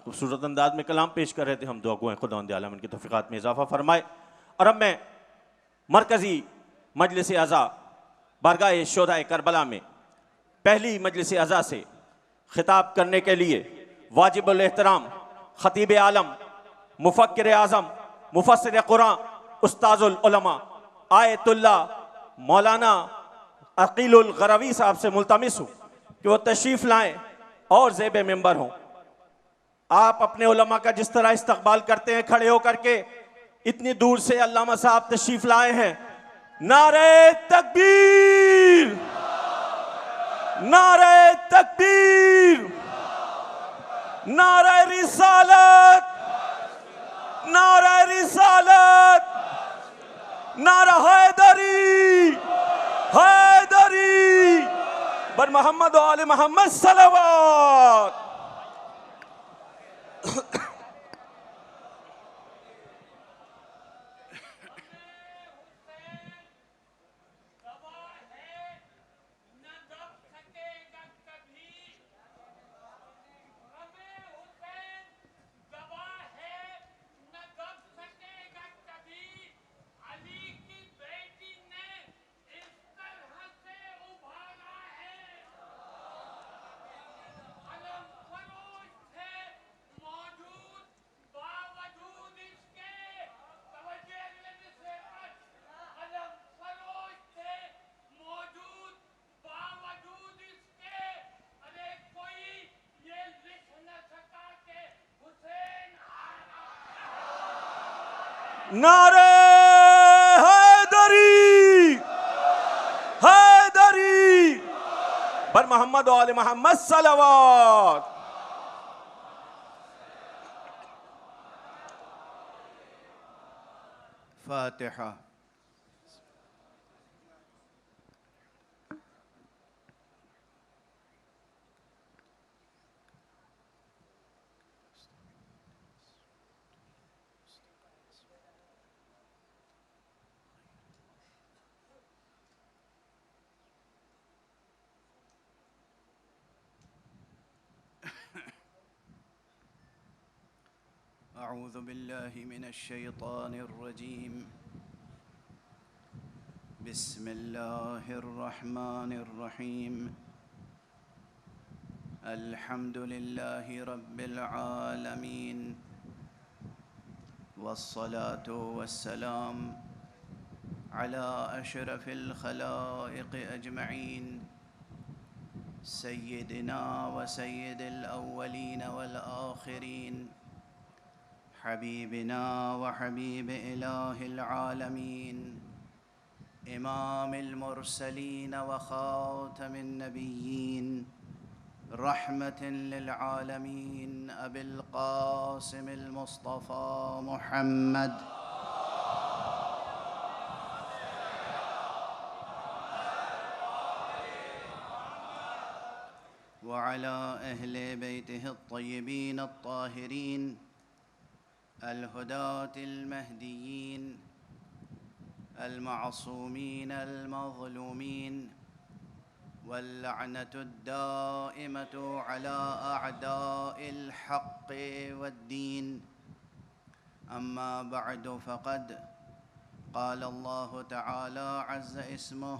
خوبصورت انداز میں کلام پیش کر رہے تھے. ہم دعا گو ہیں خداوند عالم ان کی توفیقات میں اضافہ فرمائے. اور اب میں مرکزی مجلس اعضاء بارگاہ شہداء کربلا میں پہلی مجلس اعضاء سے خطاب کرنے کے لیے واجب الاحترام خطیب عالم مفکر اعظم مفسر قرآن استاذ العلماء آیت اللہ مولانا عقیل الغروی صاحب سے ملتمس ہوں کہ وہ تشریف لائیں اور زیب ممبر ہوں. آپ اپنے علماء کا جس طرح استقبال کرتے ہیں کھڑے ہو کر کے، اتنی دور سے علامہ صاحب تشریف لائے ہیں. نعرہ تکبیر، نعرہ تکبیر، نعرہ رسالت، نعرہ رسالت، نعرہ حیدری، حیدری بر محمد و آل محمد صلوات. نعرہ حیدری، حیدری بر محمد و آل محمد صلوات. فاتحہ. اعوذ باللہ من الشیطان الرجیم. بسم اللہ الرحمن الرحیم. الحمد للہ رب العالمین والصلاة والسلام على اشرف الخلائق اجمعین سیدنا وسید الاولین والآخرین حبیبنا وحبیب الہ العالمین امام المرسلین وخاتم النبیین رحمة للعالمین ابی القاسم المصطفى محمد وعلى أهل بيته الطيبين الطاهرين الهداة المهديين المعصومين المظلومين واللعنة الدائمة على أعداء الحق والدين. أما بعد فقد قال الله تعالى عز اسمه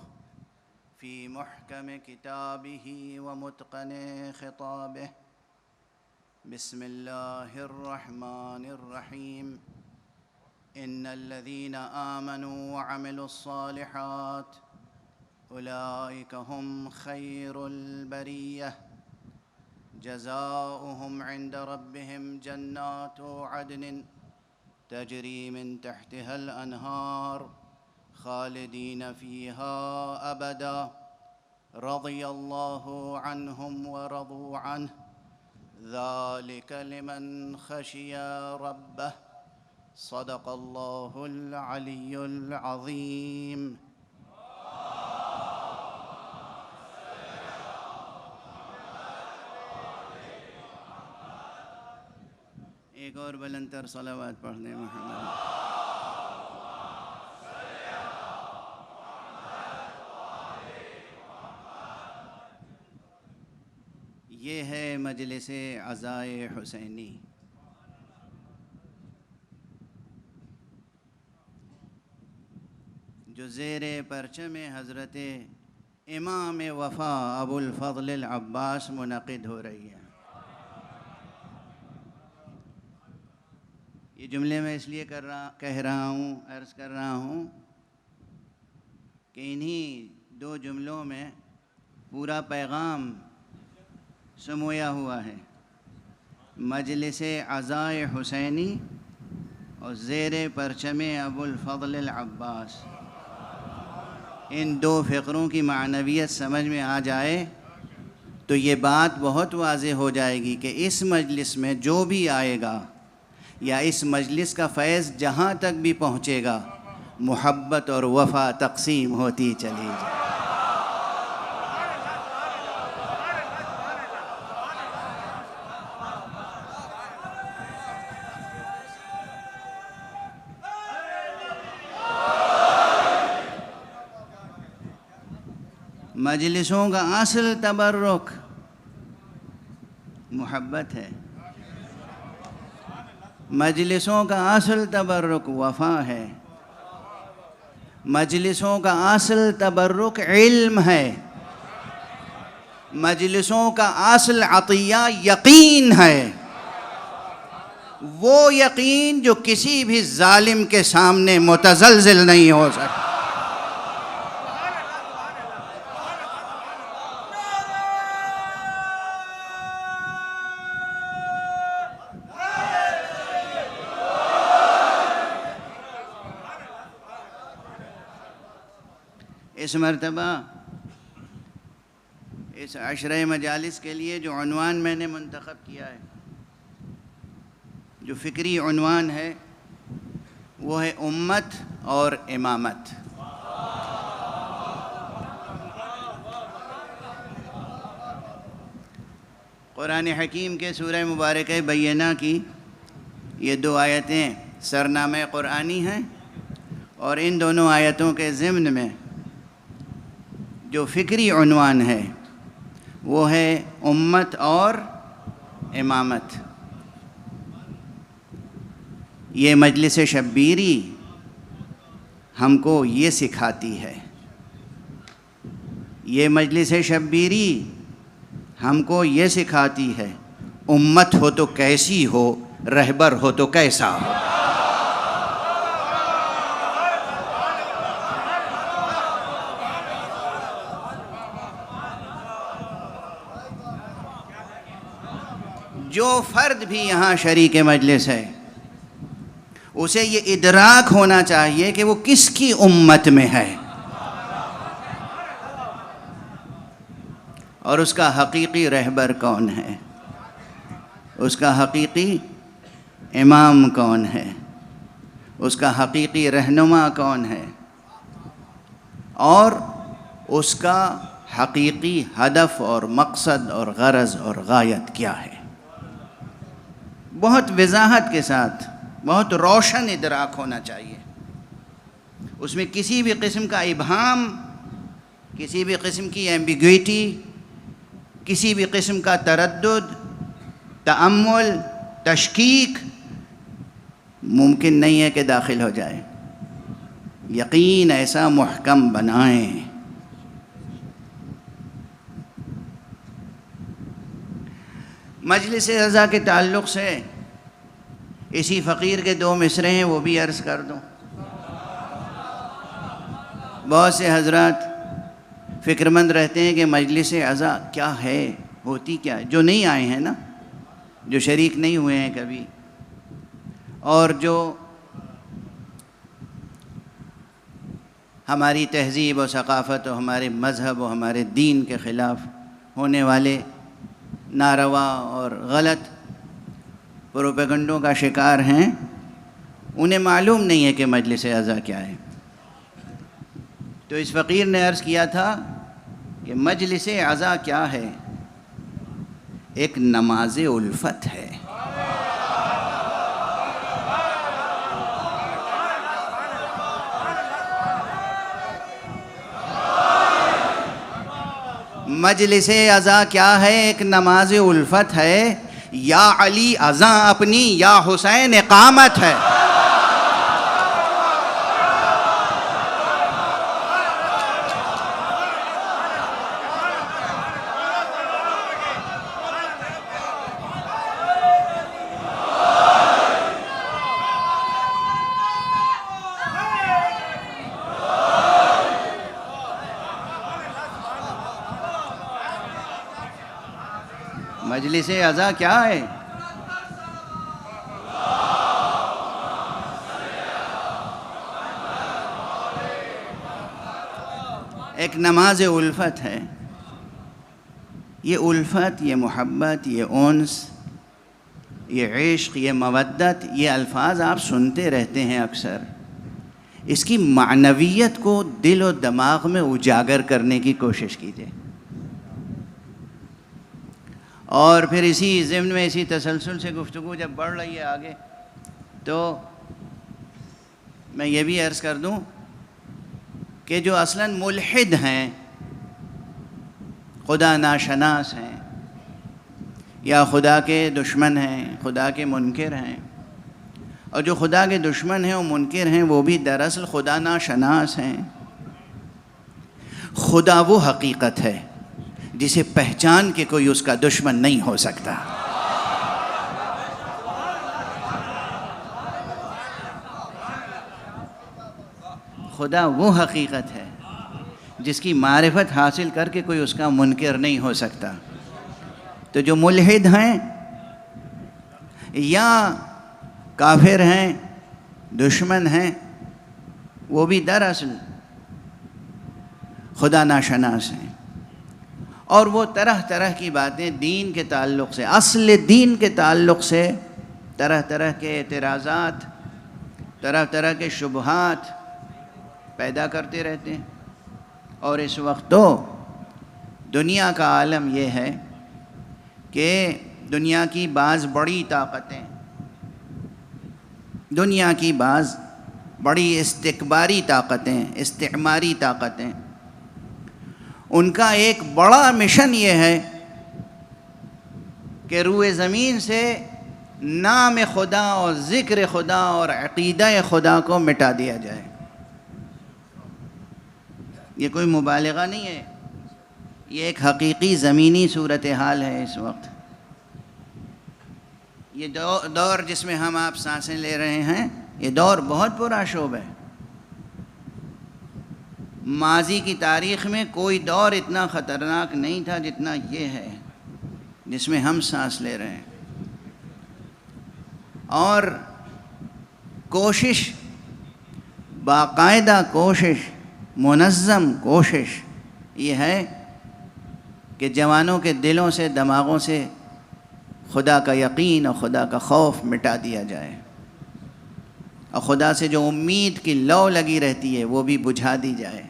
في محكم كتابه ومتقن خطابه. بسم الله الرحمن الرحيم. إن الذين آمنوا وعملوا الصالحات أولئك هم خير البرية جزاؤهم عند ربهم جنات عدن تجري من تحتها الأنهار خالدين فيها أبدا رضي الله عنهم ورضوا عنه ذلك لمن خشي ربه صدق الله العلي العظيم. ایک اور بلند تر صلوات پڑھ لیں محمد. یہ ہے مجلس عزائے حسینی. جو زیر پرچم حضرت امام وفا ابو الفضل العباس منعقد ہو رہی ہے۔ یہ جملے میں اس لیے کہہ رہا ہوں، عرض کر رہا ہوں کہ انہی دو جملوں میں پورا پیغام سمویا ہوا ہے۔ مجلس عزائے حسینی اور زیر پرچم ابو الفضل العباس، ان دو فقروں کی معنویت سمجھ میں آ جائے تو یہ بات بہت واضح ہو جائے گی کہ اس مجلس میں جو بھی آئے گا یا اس مجلس کا فیض جہاں تک بھی پہنچے گا، محبت اور وفا تقسیم ہوتی چلی جائے۔ مجلسوں کا اصل تبرک محبت ہے، مجلسوں کا اصل تبرک وفا ہے، مجلسوں کا اصل تبرک علم ہے، مجلسوں کا اصل عطیہ یقین ہے، وہ یقین جو کسی بھی ظالم کے سامنے متزلزل نہیں ہو سکتا۔ اس مرتبہ اس عشرہ مجالس کے لیے جو عنوان میں نے منتخب کیا ہے، جو فکری عنوان ہے، وہ ہے امت اور امامت۔ قرآن حکیم کے سورہ مبارکہ بینہ کی یہ دو آیتیں سرنامہ قرآنی ہیں، اور ان دونوں آیتوں کے ضمن میں جو فکری عنوان ہے وہ ہے امت اور امامت۔ یہ مجلس شبیری ہم کو یہ سکھاتی ہے، یہ مجلس شبیری ہم کو یہ سکھاتی ہے، امت ہو تو کیسی ہو، رہبر ہو تو کیسا ہو۔ جو فرد بھی یہاں شریک مجلس ہے، اسے یہ ادراک ہونا چاہیے کہ وہ کس کی امت میں ہے، اور اس کا حقیقی رہبر کون ہے، اس کا حقیقی امام کون ہے، اس کا حقیقی رہنما کون ہے، اور اس کا حقیقی ہدف اور مقصد اور غرض اور غایت کیا ہے۔ بہت وضاحت کے ساتھ، بہت روشن ادراک ہونا چاہیے، اس میں کسی بھی قسم کا ابہام، کسی بھی قسم کی ایمبیگویٹی، کسی بھی قسم کا تردد، تأمل، تشکیک ممکن نہیں ہے کہ داخل ہو جائے۔ یقین ایسا محکم بنائیں۔ مجلس رضا کے تعلق سے اسی فقیر کے دو مصرے ہیں، وہ بھی عرض کر دوں۔ بہت سے حضرات فکر مند رہتے ہیں کہ مجلس عزا کیا ہے، ہوتی کیا ہے، جو نہیں آئے ہیں نا، جو شریک نہیں ہوئے ہیں کبھی، اور جو ہماری تہذیب و ثقافت و ہمارے مذہب و ہمارے دین کے خلاف ہونے والے ناروا اور غلط پروپیگنڈوں کا شکار ہیں، انہیں معلوم نہیں ہے کہ مجلس عزا کیا ہے۔ تو اس فقیر نے عرض کیا تھا کہ مجلس عزا کیا ہے، ایک نماز الفت ہے۔ مجلس عزا کیا ہے، ایک نماز الفت ہے، یا علی عزا اپنی یا حسین اقامت ہے۔ مجلس عزا کیا ہے؟ ایک نماز الفت ہے. یہ الفت، یہ محبت، یہ انس، یہ عشق، یہ مودت، یہ الفاظ آپ سنتے رہتے ہیں اکثر. اس کی معنویت کو دل و دماغ میں اجاگر کرنے کی کوشش کیجیے. اور پھر اسی ضمن میں اسی تسلسل سے گفتگو جب بڑھ رہی ہے آگے، تو میں یہ بھی عرض کر دوں کہ جو اصلاً ملحد ہیں، خدا ناشناس ہیں، یا خدا کے دشمن ہیں، خدا کے منکر ہیں، اور جو خدا کے دشمن ہیں اور منکر ہیں وہ بھی دراصل خدا ناشناس ہیں. خدا وہ حقیقت ہے جسے پہچان کے کوئی اس کا دشمن نہیں ہو سکتا. خدا وہ حقیقت ہے جس کی معرفت حاصل کر کے کوئی اس کا منکر نہیں ہو سکتا. تو جو ملحد ہیں یا کافر ہیں، دشمن ہیں، وہ بھی دراصل خدا ناشناس ہیں. اور وہ طرح طرح کی باتیں دین کے تعلق سے، اصل دین کے تعلق سے، طرح طرح کے اعتراضات، طرح طرح کے شبہات پیدا کرتے رہتے ہیں. اور اس وقت تو دنیا کا عالم یہ ہے کہ دنیا کی بعض بڑی طاقتیں، دنیا کی بعض بڑی استکباری طاقتیں، استعماری طاقتیں، ان کا ایک بڑا مشن یہ ہے کہ روئے زمین سے نام خدا اور ذکر خدا اور عقیدہ خدا کو مٹا دیا جائے. یہ کوئی مبالغہ نہیں ہے، یہ ایک حقیقی زمینی صورتحال ہے اس وقت. یہ دور جس میں ہم آپ سانسیں لے رہے ہیں، یہ دور بہت پرآشوب ہے. ماضی کی تاریخ میں کوئی دور اتنا خطرناک نہیں تھا جتنا یہ ہے جس میں ہم سانس لے رہے ہیں. اور کوشش، باقاعدہ کوشش، منظم کوشش یہ ہے کہ جوانوں کے دلوں سے، دماغوں سے خدا کا یقین اور خدا کا خوف مٹا دیا جائے، اور خدا سے جو امید کی لو لگی رہتی ہے وہ بھی بجھا دی جائے.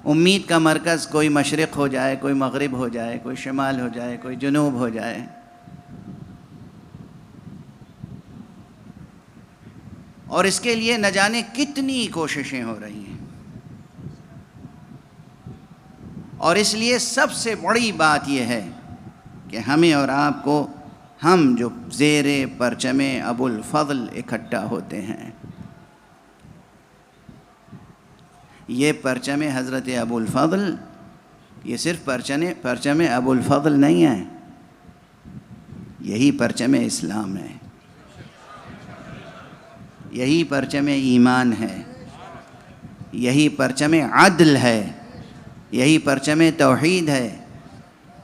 امید کا مرکز کوئی مشرق ہو جائے، کوئی مغرب ہو جائے، کوئی شمال ہو جائے، کوئی جنوب ہو جائے. اور اس کے لیے نہ جانے کتنی کوششیں ہو رہی ہیں. اور اس لیے سب سے بڑی بات یہ ہے کہ ہمیں اور آپ کو، ہم جو زیر پرچم ابو الفضل اکٹھا ہوتے ہیں، یہ پرچم حضرت ابو الفضل، یہ صرف پرچم ابو الفضل نہیں ہے، یہی پرچم اسلام ہے، یہی پرچم ایمان ہے، یہی پرچم عدل ہے، یہی پرچم توحید ہے،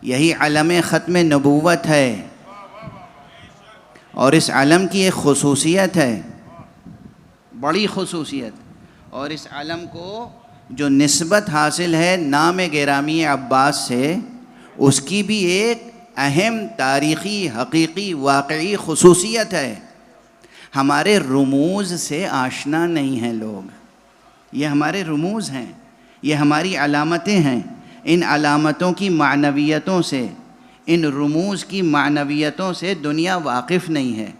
یہی علم ختم نبوت ہے. اور اس علم کی ایک خصوصیت ہے، بڑی خصوصیت، اور اس علم کو جو نسبت حاصل ہے نام گرامی عباس سے، اس کی بھی ایک اہم تاریخی، حقیقی، واقعی خصوصیت ہے. ہمارے رموز سے آشنا نہیں ہیں لوگ. یہ ہمارے رموز ہیں، یہ ہماری علامتیں ہیں. ان علامتوں کی معنویتوں سے، ان رموز کی معنویتوں سے دنیا واقف نہیں ہے.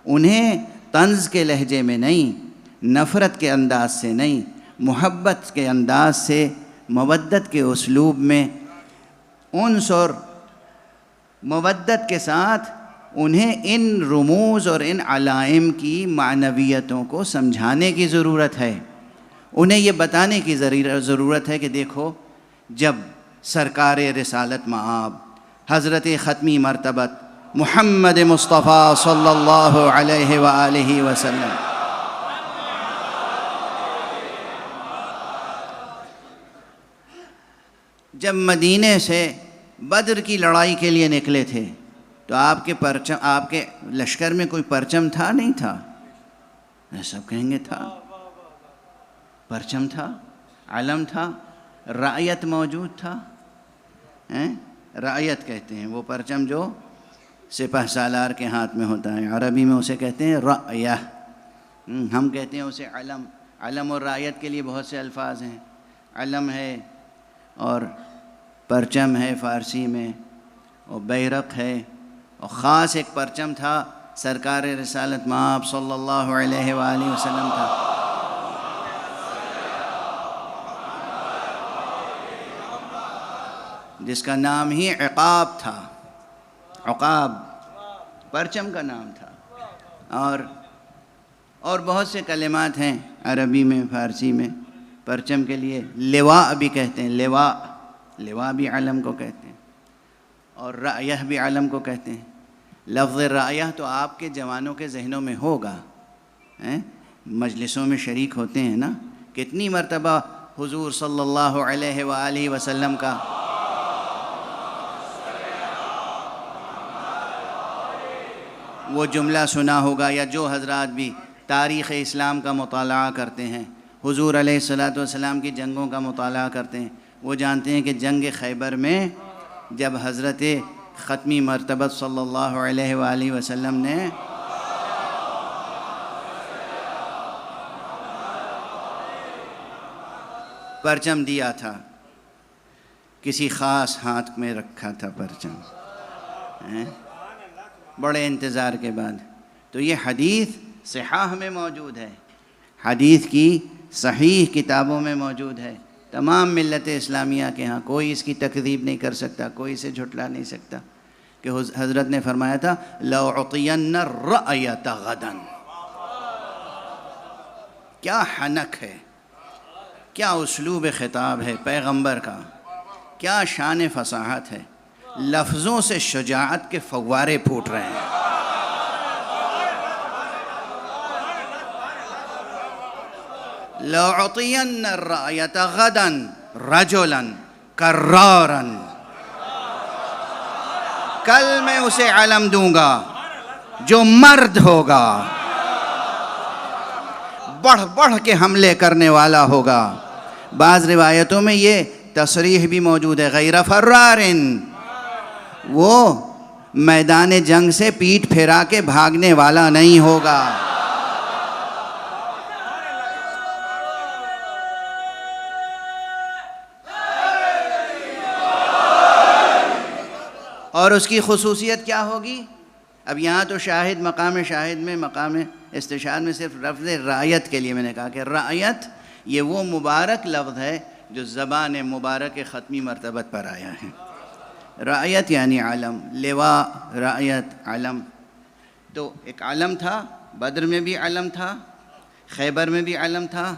انہیں طنز کے لہجے میں نہیں، نفرت کے انداز سے نہیں، محبت کے انداز سے، مودت کے اسلوب میں، انس اور مودت کے ساتھ انہیں ان رموز اور ان علائم کی معنویتوں کو سمجھانے کی ضرورت ہے. انہیں یہ بتانے کی ضرورت ہے کہ دیکھو، جب سرکار رسالت مآب حضرت ختمی مرتبت محمد مصطفیٰ صلی اللہ علیہ وآلہ وسلم جب مدینے سے بدر کی لڑائی کے لیے نکلے تھے تو آپ کے لشکر میں کوئی پرچم تھا نہیں تھا؟ سب کہیں گے تھا، پرچم تھا، علم تھا، رعیت موجود تھا. رعیت کہتے ہیں وہ پرچم جو سپہ سالار کے ہاتھ میں ہوتا ہے، عربی میں اسے کہتے ہیں رعیہ. ہم کہتے ہیں اسے علم. علم اور رعیت کے لیے بہت سے الفاظ ہیں. علم ہے اور پرچم ہے فارسی میں، اور بیرق ہے، اور خاص ایک پرچم تھا سرکار رسالت مآب صلی اللہ علیہ وآلہ وسلم کا. جس کا نام ہی عقاب تھا. عقاب پرچم کا نام تھا. اور بہت سے کلمات ہیں عربی میں، فارسی میں پرچم کے لیے. لواء بھی کہتے ہیں، لواء بھی علم کو کہتے ہیں، اور رعیہ بھی علم کو کہتے ہیں. لفظ رعیہ تو آپ کے جوانوں کے ذہنوں میں ہوگا، مجلسوں میں شریک ہوتے ہیں نا. کتنی مرتبہ حضور صلی اللہ علیہ وآلہ وسلم کا وہ جملہ سنا ہوگا، یا جو حضرات بھی تاریخ اسلام کا مطالعہ کرتے ہیں، حضور علیہ الصلوۃ والسلام کی جنگوں کا مطالعہ کرتے ہیں، وہ جانتے ہیں کہ جنگ خیبر میں جب حضرت ختمی مرتبہ صلی اللہ علیہ وآلہ وسلم نے پرچم دیا تھا، کسی خاص ہاتھ میں رکھا تھا پرچم بڑے انتظار کے بعد. تو یہ حدیث صحاح میں موجود ہے، حدیث کی صحیح کتابوں میں موجود ہے. تمام ملت اسلامیہ کے ہاں کوئی اس کی تکذیب نہیں کر سکتا، کوئی اسے جھٹلا نہیں سکتا کہ حضرت نے فرمایا تھا لَأُعْطِيَنَّ الرَّأْيَةَ غَدًا. کیا حنک ہے، کیا اسلوب خطاب ہے پیغمبر کا، کیا شان فصاحت ہے. لفظوں سے شجاعت کے فوارے پھوٹ رہے ہیں. لَأُعْطِيَنَّ الرَّأْيَةَ غَدًا رَجُلًا كَرَّارًا. کل میں اسے علم دوں گا جو مرد ہوگا، بڑھ بڑھ کے حملے کرنے والا ہوگا. بعض روایتوں میں یہ تصریح بھی موجود ہے غیر فرار، وہ میدان جنگ سے پیٹھ پھیرا کے بھاگنے والا نہیں ہوگا. اور اس کی خصوصیت کیا ہوگی؟ اب یہاں تو شاہد مقام شاہد میں، مقام استشہاد میں صرف لفظ رعیت کے لیے میں نے کہا کہ رعیت یہ وہ مبارک لفظ ہے جو زبان مبارک ختمی مرتبت پر آیا ہے. رعیت یعنی علم، لواء، رعیت، علم. تو ایک علم تھا، بدر میں بھی علم تھا، خیبر میں بھی علم تھا،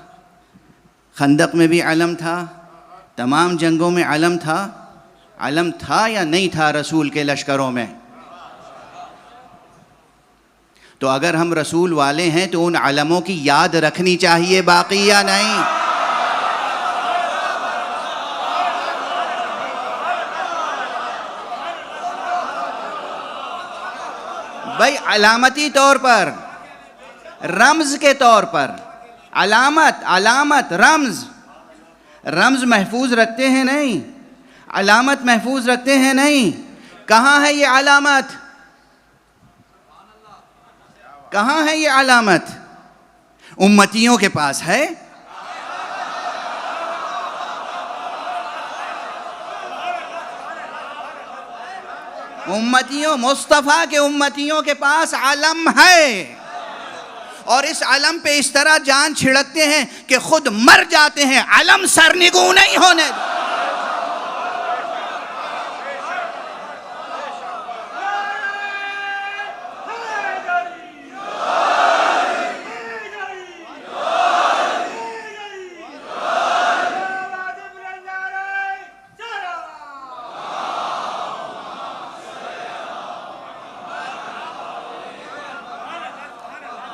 خندق میں بھی علم تھا، تمام جنگوں میں علم تھا. علم تھا یا نہیں تھا رسول کے لشکروں میں؟ تو اگر ہم رسول والے ہیں تو ان علموں کی یاد رکھنی چاہیے، باقی یا نہیں؟ بھائی علامتی طور پر، رمز کے طور پر، علامت رمز محفوظ رکھتے ہیں نہیں، علامت محفوظ رکھتے ہیں نہیں. کہاں ہے یہ علامت؟ کہاں ہے یہ علامت؟ امتیوں کے پاس ہے. امتیوں، مصطفیٰ کے امتیوں کے پاس علم ہے، اور اس علم پہ اس طرح جان چھڑکتے ہیں کہ خود مر جاتے ہیں. علم سرنگوں نہیں ہونے.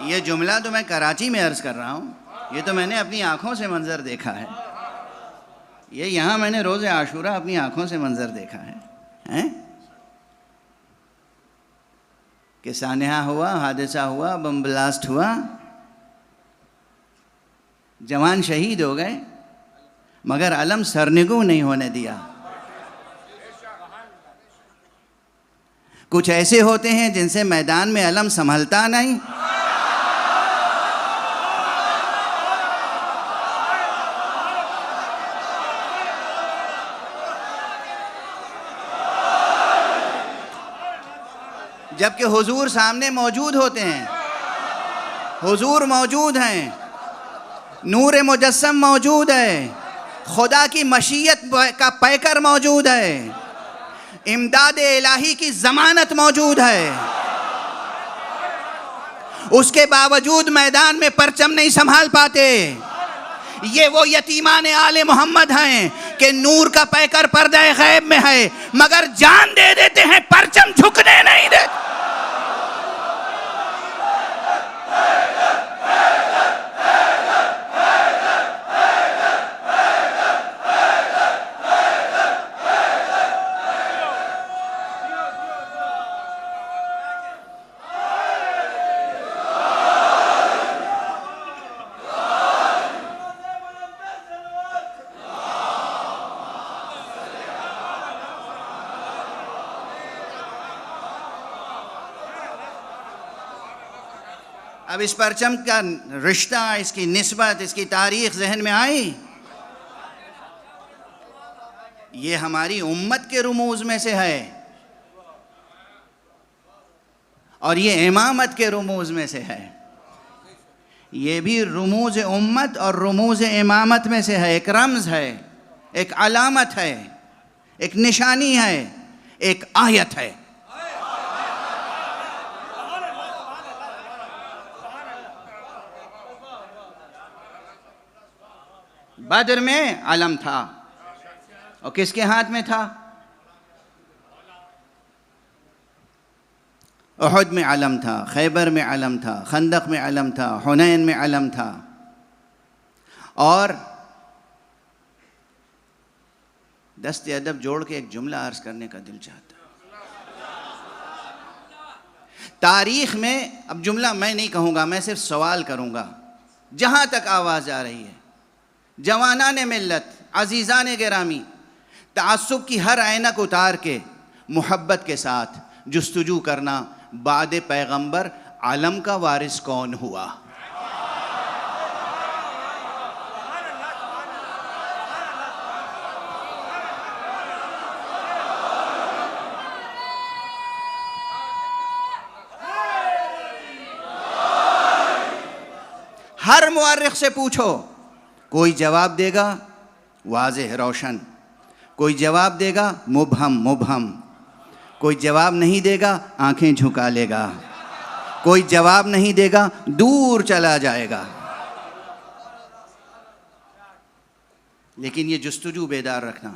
یہ جملہ تو میں کراچی میں عرض کر رہا ہوں، یہ تو میں نے اپنی آنکھوں سے منظر دیکھا ہے. یہ یہاں میں نے روز عاشورہ اپنی آنکھوں سے منظر دیکھا ہے. ہیں کہ سانحہ ہوا، حادثہ ہوا، بم بلاسٹ ہوا، جوان شہید ہو گئے، مگر علم سرنگوں نہیں ہونے دیا۔ کچھ ایسے ہوتے ہیں جن سے میدان میں علم سنبھلتا نہیں۔ جبکہ حضور سامنے موجود ہوتے ہیں، حضور موجود ہیں، نور مجسم موجود ہے، خدا کی مشیت کا پیکر موجود ہے، امداد الہی کی ضمانت موجود ہے، اس کے باوجود میدان میں پرچم نہیں سنبھال پاتے۔ یہ وہ یتیمان آل محمد ہیں کہ نور کا پیکر پردہ غیب میں ہے، مگر جان دے دیتے ہیں، پرچم جھکنے نہیں دیتے۔ اب اس پرچم کا رشتہ، اس کی نسبت، اس کی تاریخ ذہن میں آئی؟ یہ ہماری امت کے رموز میں سے ہے، اور یہ امامت کے رموز میں سے ہے۔ یہ بھی رموز امت اور رموز امامت میں سے ہے، ایک رمز ہے، ایک علامت ہے، ایک نشانی ہے، ایک آیت ہے۔ بدر میں علم تھا، اور کس کے ہاتھ میں تھا؟ احد میں علم تھا، خیبر میں علم تھا، خندق میں علم تھا، حنین میں علم تھا۔ اور دست ادب جوڑ کے ایک جملہ عرض کرنے کا دل چاہتا ہے۔ تاریخ میں، اب جملہ میں نہیں کہوں گا، میں صرف سوال کروں گا، جہاں تک آواز آ رہی ہے، جوانان ملت، عزیزان گرامی، تعصب کی ہر عینک اتار کے محبت کے ساتھ جستجو کرنا، بعد پیغمبر علم کا وارث کون ہوا؟ ہر مورخ سے پوچھو، کوئی جواب دے گا واضح روشن، کوئی جواب دے گا مبہم، کوئی جواب نہیں دے گا آنکھیں جھکا لے گا، کوئی جواب نہیں دے گا دور چلا جائے گا۔ لیکن یہ جستجو بیدار رکھنا،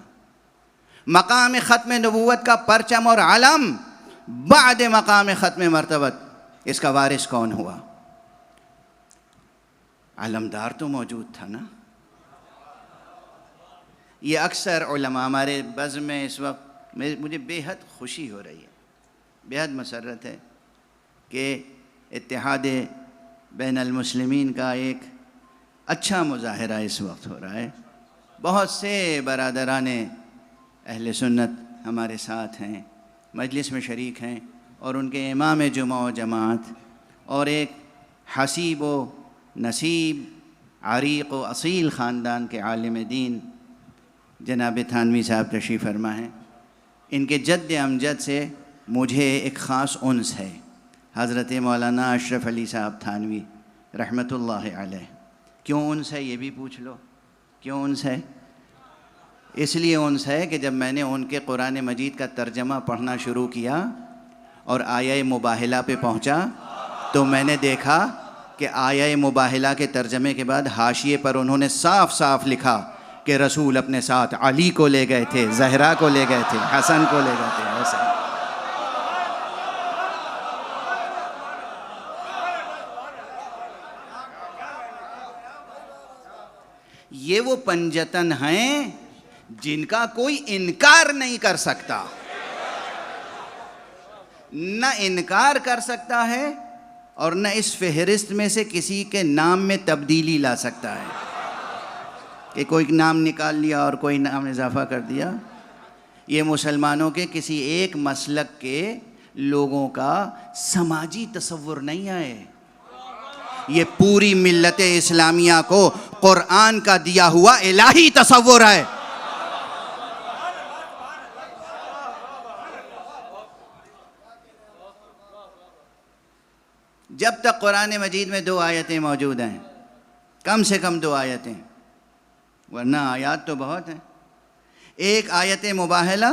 مقام ختم نبوت کا پرچم اور علم بعد مقام ختم مرتبت، اس کا وارث کون ہوا؟ علمدار تو موجود تھا نا۔ یہ اکثر علماء ہمارے بزم میں اس وقت مجھے بے حد خوشی ہو رہی ہے، بے حد مسرت ہے کہ اتحاد بین المسلمین کا ایک اچھا مظاہرہ اس وقت ہو رہا ہے۔ بہت سے برادران اہل سنت ہمارے ساتھ ہیں، مجلس میں شریک ہیں، اور ان کے امام جمعہ و جماعت، اور ایک حسیب و نصیب، عریق و اصیل خاندان کے عالم دین جناب تھانوی صاحب تشریف فرما ہیں۔ ان کے جد امجد سے مجھے ایک خاص انس ہے، حضرت مولانا اشرف علی صاحب تھانوی رحمۃ اللہ علیہ۔ کیوں انس ہے یہ بھی پوچھ لو، کیوں انس ہے؟ اس لیے انس ہے کہ جب میں نے ان کے قرآن مجید کا ترجمہ پڑھنا شروع کیا اور آیہ مباہلہ پہ پہنچا، تو میں نے دیکھا کہ آیہ مباہلہ کے ترجمے کے بعد حاشیے پر انہوں نے صاف صاف لکھا کہ رسول اپنے ساتھ علی کو لے گئے تھے، زہرا کو لے گئے تھے، حسن کو لے گئے تھے۔ ایسا یہ وہ پنجتن ہیں جن کا کوئی انکار نہیں کر سکتا۔ نہ انکار کر سکتا ہے اور نہ اس فہرست میں سے کسی کے نام میں تبدیلی لا سکتا ہے کہ کوئی نام نکال لیا اور کوئی نام اضافہ کر دیا. یہ مسلمانوں کے کسی ایک مسلک کے لوگوں کا سماجی تصور نہیں ہے، یہ پوری ملت اسلامیہ کو قرآن کا دیا ہوا الہی تصور ہے. جب تک قرآن مجید میں 2 آیتیں موجود ہیں، کم سے کم 2 آیتیں، ورنہ آیات تو بہت ہیں. ایک آیت مباہلہ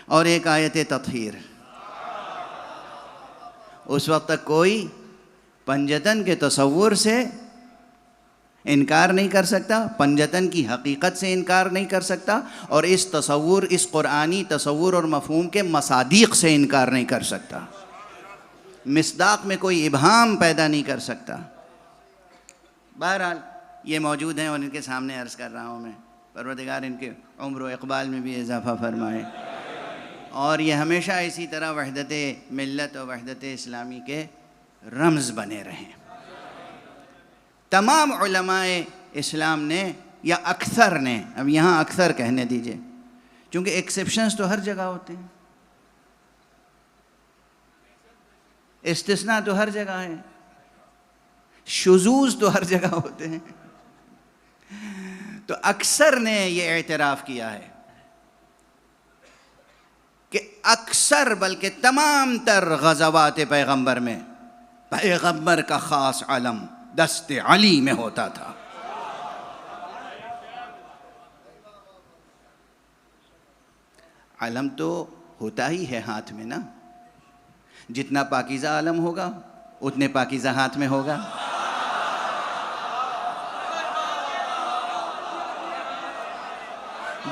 اور ایک آیت تطہیر. اس وقت تک کوئی پنجتن کے تصور سے انکار نہیں کر سکتا، پنجتن کی حقیقت سے انکار نہیں کر سکتا، اور اس تصور، اس قرآنی تصور اور مفہوم کے مصادیق سے انکار نہیں کر سکتا. مصداق میں کوئی ابہام پیدا نہیں کر سکتا. بہرحال یہ موجود ہیں اور ان کے سامنے عرض کر رہا ہوں میں. پروردگار ان کے عمر و اقبال میں بھی اضافہ فرمائے اور یہ ہمیشہ اسی طرح وحدت ملت اور وحدت اسلامی کے رمز بنے رہیں. تمام علماء اسلام نے یا اکثر نے، اب یہاں اکثر کہنے دیجئے چونکہ ایکسیپشنز تو ہر جگہ ہوتے ہیں، استثناء تو ہر جگہ ہے، شذوذ تو ہر جگہ ہوتے ہیں، تو اکثر نے یہ اعتراف کیا ہے کہ اکثر بلکہ تمام تر غزوات پیغمبر میں پیغمبر کا خاص علم دست علی میں ہوتا تھا. علم تو ہوتا ہی ہے ہاتھ میں نا، جتنا پاکیزہ علم ہوگا اتنے پاکیزہ ہاتھ میں ہوگا.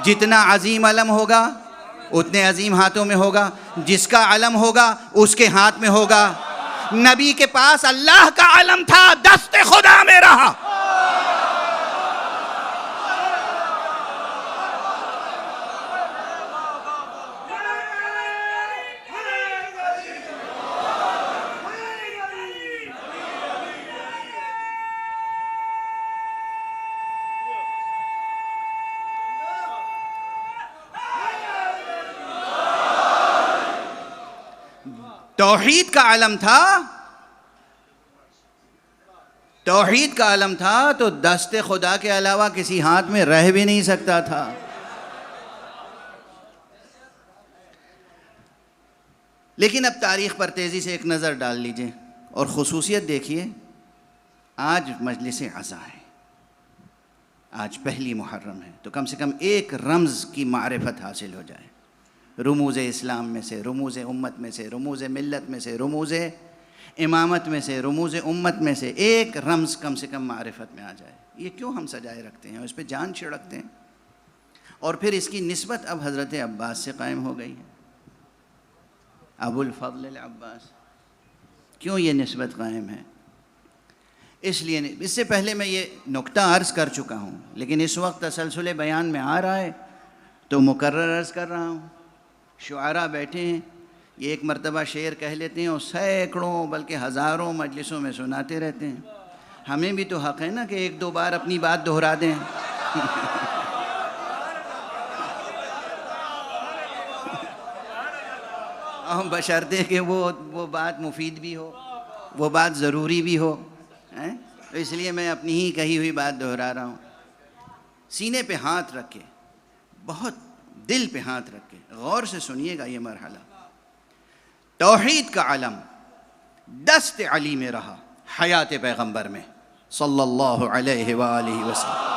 جتنا عظیم علم ہوگا اتنے عظیم ہاتھوں میں ہوگا. جس کا علم ہوگا اس کے ہاتھ میں ہوگا. نبی کے پاس اللہ کا علم تھا، دست خدا میں رہا. توحید کا علم تھا، توحید کا علم تھا تو دست خدا کے علاوہ کسی ہاتھ میں رہ بھی نہیں سکتا تھا. لیکن اب تاریخ پر تیزی سے ایک نظر ڈال لیجئے اور خصوصیت دیکھیے. آج مجلس عزا ہے، آج پہلی محرم ہے، تو کم سے کم ایک رمز کی معرفت حاصل ہو جائے. رموز اسلام میں سے، رموز امت میں سے، رموز ملت میں سے، رموز امامت میں سے، رموز امت میں سے ایک رمز کم سے کم معرفت میں آ جائے. یہ کیوں ہم سجائے رکھتے ہیں، اس پہ جان چھڑکتے ہیں. اور پھر اس کی نسبت اب حضرت عباس سے قائم ہو گئی ہے، ابو الفضل العباس. کیوں یہ نسبت قائم ہے؟ اس لیے اس سے پہلے میں یہ نکتہ عرض کر چکا ہوں، لیکن اس وقت تسلسل بیان میں آ رہا ہے تو مکرر عرض کر رہا ہوں. شعراء بیٹھے ہیں، یہ ایک مرتبہ شعر کہہ لیتے ہیں اور سینکڑوں بلکہ ہزاروں مجلسوں میں سناتے رہتے ہیں. ہمیں بھی تو حق ہے نا کہ 1-2 بار اپنی بات دہرا دیں. بشرطے کہ وہ بات مفید بھی ہو، وہ بات ضروری بھی ہو. تو اس لیے میں اپنی ہی کہی ہوئی بات دہرا رہا ہوں. سینے پہ ہاتھ رکھ کے، بہت دل پہ ہاتھ رکھ کے غور سے سنیے گا یہ مرحلہ. توحید کا علم دست علی میں رہا حیات پیغمبر میں صلی اللہ علیہ وآلہ وسلم.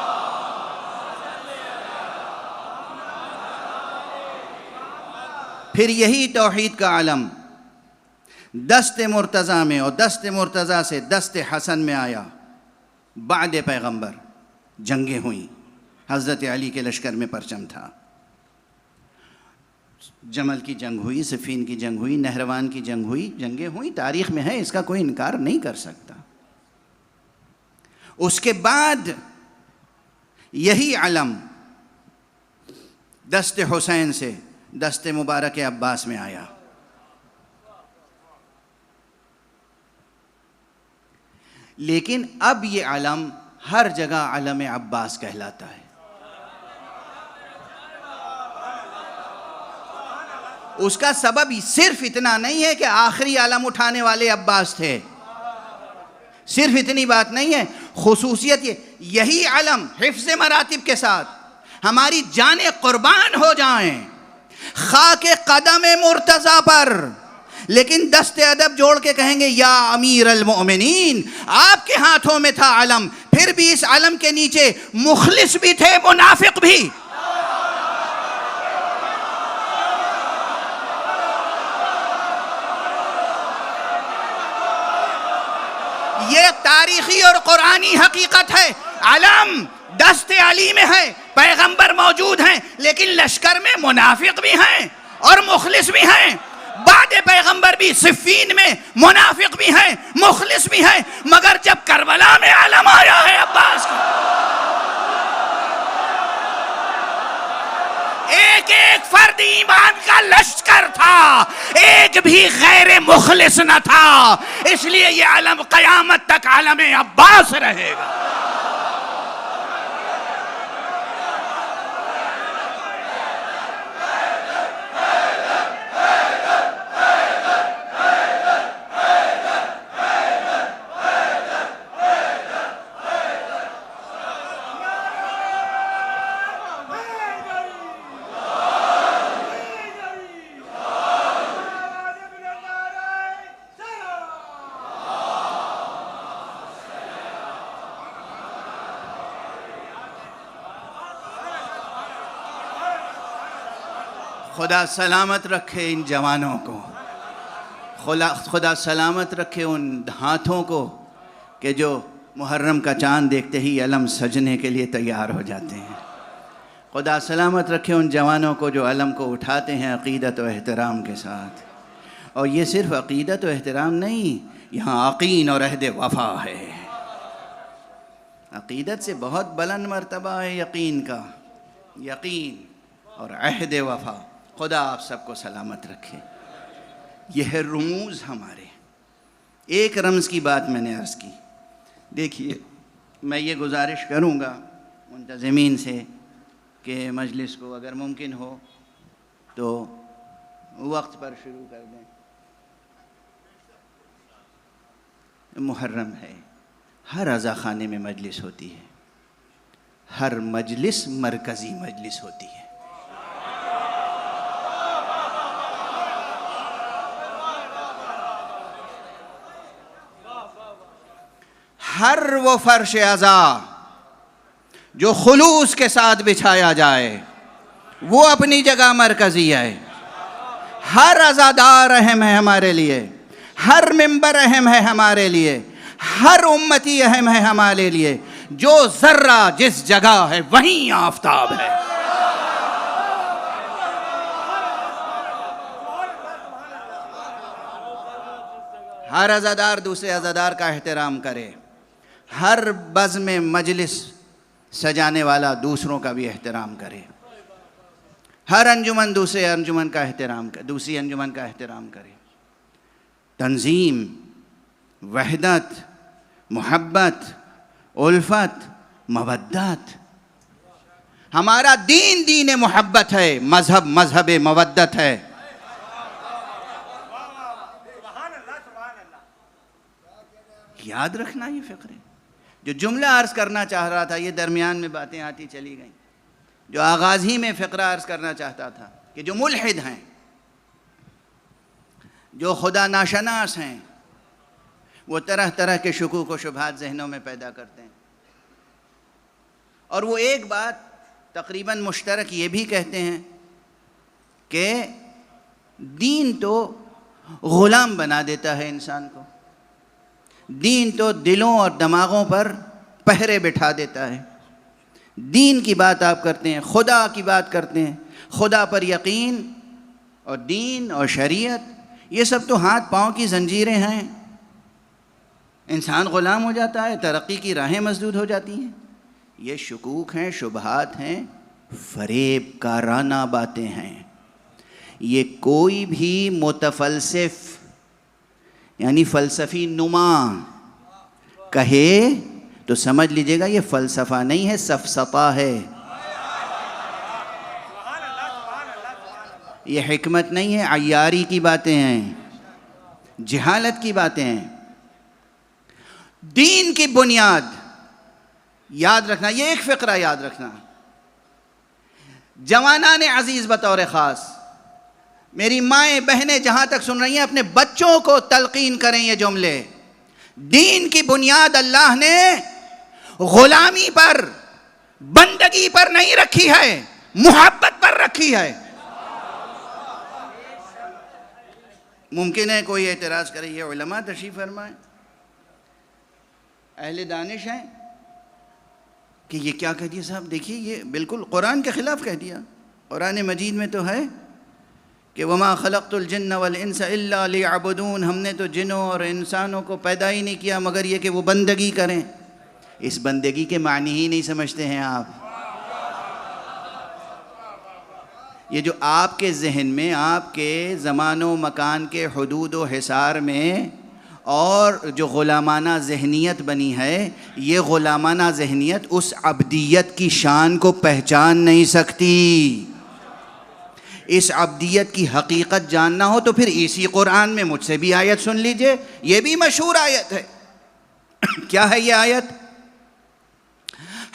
پھر یہی توحید کا علم دست مرتضیٰ میں اور دست مرتضیٰ سے دست حسن میں آیا. بعد پیغمبر جنگیں ہوئیں، حضرت علی کے لشکر میں پرچم تھا. جمل کی جنگ ہوئی، صفین کی جنگ ہوئی، نہروان کی جنگ ہوئی، جنگیں ہوئیں، تاریخ میں ہے، اس کا کوئی انکار نہیں کر سکتا. اس کے بعد یہی علم دست حسین سے دست مبارک عباس میں آیا. لیکن اب یہ علم ہر جگہ علم عباس کہلاتا ہے. اس کا سبب صرف اتنا نہیں ہے کہ آخری علم اٹھانے والے عباس تھے، صرف اتنی بات نہیں ہے. خصوصیت یہی علم حفظ مراتب کے ساتھ ہماری جانیں قربان ہو جائیں خاک قدم مرتضی پر، لیکن دست ادب جوڑ کے کہیں گے یا امیر المؤمنین، آپ کے ہاتھوں میں تھا علم، پھر بھی اس علم کے نیچے مخلص بھی تھے، منافق بھی. یہ تاریخی اور قرآنی حقیقت ہے. علم دست علی میں ہے، پیغمبر موجود ہیں، لیکن لشکر میں منافق بھی ہیں اور مخلص بھی ہیں. بعد پیغمبر بھی صفین میں منافق بھی ہیں، مخلص بھی ہیں، مگر جب کربلا میں علم آیا ہے عباس کا، ایک ایک فرد ایمان کا لشکر تھا، ایک بھی غیر مخلص نہ تھا. اس لیے یہ علم قیامت تک علم عباس رہے گا. خدا سلامت رکھے ان جوانوں کو، خدا سلامت رکھے ان ہاتھوں کو کہ جو محرم کا چاند دیکھتے ہی علم سجنے کے لیے تیار ہو جاتے ہیں. خدا سلامت رکھے ان جوانوں کو جو علم کو اٹھاتے ہیں عقیدت و احترام کے ساتھ. اور یہ صرف عقیدت و احترام نہیں، یہاں یقین اور عہد وفا ہے. عقیدت سے بہت بلند مرتبہ ہے یقین کا، یقین اور عہد وفا. خدا آپ سب کو سلامت رکھے. یہ ہے رموز ہمارے. ایک رمز کی بات میں نے عرض کی. دیکھیے، میں یہ گزارش کروں گا منتظمین سے کہ مجلس کو اگر ممکن ہو تو وقت پر شروع کر دیں. محرم ہے، ہر عزا خانے میں مجلس ہوتی ہے، ہر مجلس مرکزی مجلس ہوتی ہے. ہر وہ فرش عزا جو خلوص کے ساتھ بچھایا جائے وہ اپنی جگہ مرکزی ہے. ہر عزادار اہم ہے ہمارے لیے، ہر ممبر اہم ہے ہمارے لیے، ہر امتی اہم ہے ہمارے لیے. جو ذرہ جس جگہ ہے وہیں آفتاب ہے. ہر عزادار دوسرے عزادار کا احترام کرے. ہر بزم مجلس سجانے والا دوسروں کا بھی احترام کرے. ہر انجمن دوسری انجمن کا احترام کرے. تنظیم، وحدت، محبت، الفت، مودت. ہمارا دین محبت ہے، مذہب مودت ہے. یاد رکھنا یہ فکر ہے. جو جملہ عرض کرنا چاہ رہا تھا، یہ درمیان میں باتیں آتی چلی گئیں. جو آغاز ہی میں فقرہ عرض کرنا چاہتا تھا کہ جو ملحد ہیں، جو خدا ناشناس ہیں، وہ طرح طرح کے شکوک و شبہات ذہنوں میں پیدا کرتے ہیں. اور وہ ایک بات تقریباً مشترک یہ بھی کہتے ہیں کہ دین تو غلام بنا دیتا ہے انسان کو. دین تو دلوں اور دماغوں پر پہرے بٹھا دیتا ہے. دین کی بات آپ کرتے ہیں، خدا کی بات کرتے ہیں، خدا پر یقین اور دین اور شریعت، یہ سب تو ہاتھ پاؤں کی زنجیریں ہیں. انسان غلام ہو جاتا ہے، ترقی کی راہیں مسدود ہو جاتی ہیں. یہ شکوک ہیں، شبہات ہیں، فریب کارانہ باتیں ہیں. یہ کوئی بھی متفلسف یعنی فلسفی نما کہے تو سمجھ لیجئے گا یہ فلسفہ نہیں ہے، سفسطہ ہے. یہ حکمت نہیں ہے، عیاری کی باتیں ہیں، جہالت کی باتیں ہیں. دین کی بنیاد یاد رکھنا، یہ ایک فقرہ یاد رکھنا. جوانان عزیز بطور خاص، میری مائیں بہنیں جہاں تک سن رہی ہیں اپنے بچوں کو تلقین کریں یہ جملے. دین کی بنیاد اللہ نے غلامی پر، بندگی پر نہیں رکھی ہے، محبت پر رکھی ہے. ممکن ہے کوئی اعتراض کرے، یہ علماء تشریف فرمائیں، اہل دانش ہیں، کہ یہ کیا کہہ دیا صاحب. دیکھیے یہ بالکل قرآن کے خلاف کہہ دیا. قرآن مجید میں تو ہے کہ وما خلقت الجن والانس الا لیعبدون، ہم نے تو جنوں اور انسانوں کو پیدا ہی نہیں کیا مگر یہ کہ وہ بندگی کریں. اس بندگی کے معنی ہی نہیں سمجھتے ہیں آپ. یہ جو آپ کے ذہن میں، آپ کے زمان و مکان کے حدود و حصار میں اور جو غلامانہ ذہنیت بنی ہے، یہ غلامانہ ذہنیت اس عبدیت کی شان کو پہچان نہیں سکتی. اس عبدیت کی حقیقت جاننا ہو تو پھر اسی قرآن میں مجھ سے بھی آیت سن لیجئے، یہ بھی مشہور آیت ہے. کیا ہے یہ آیت؟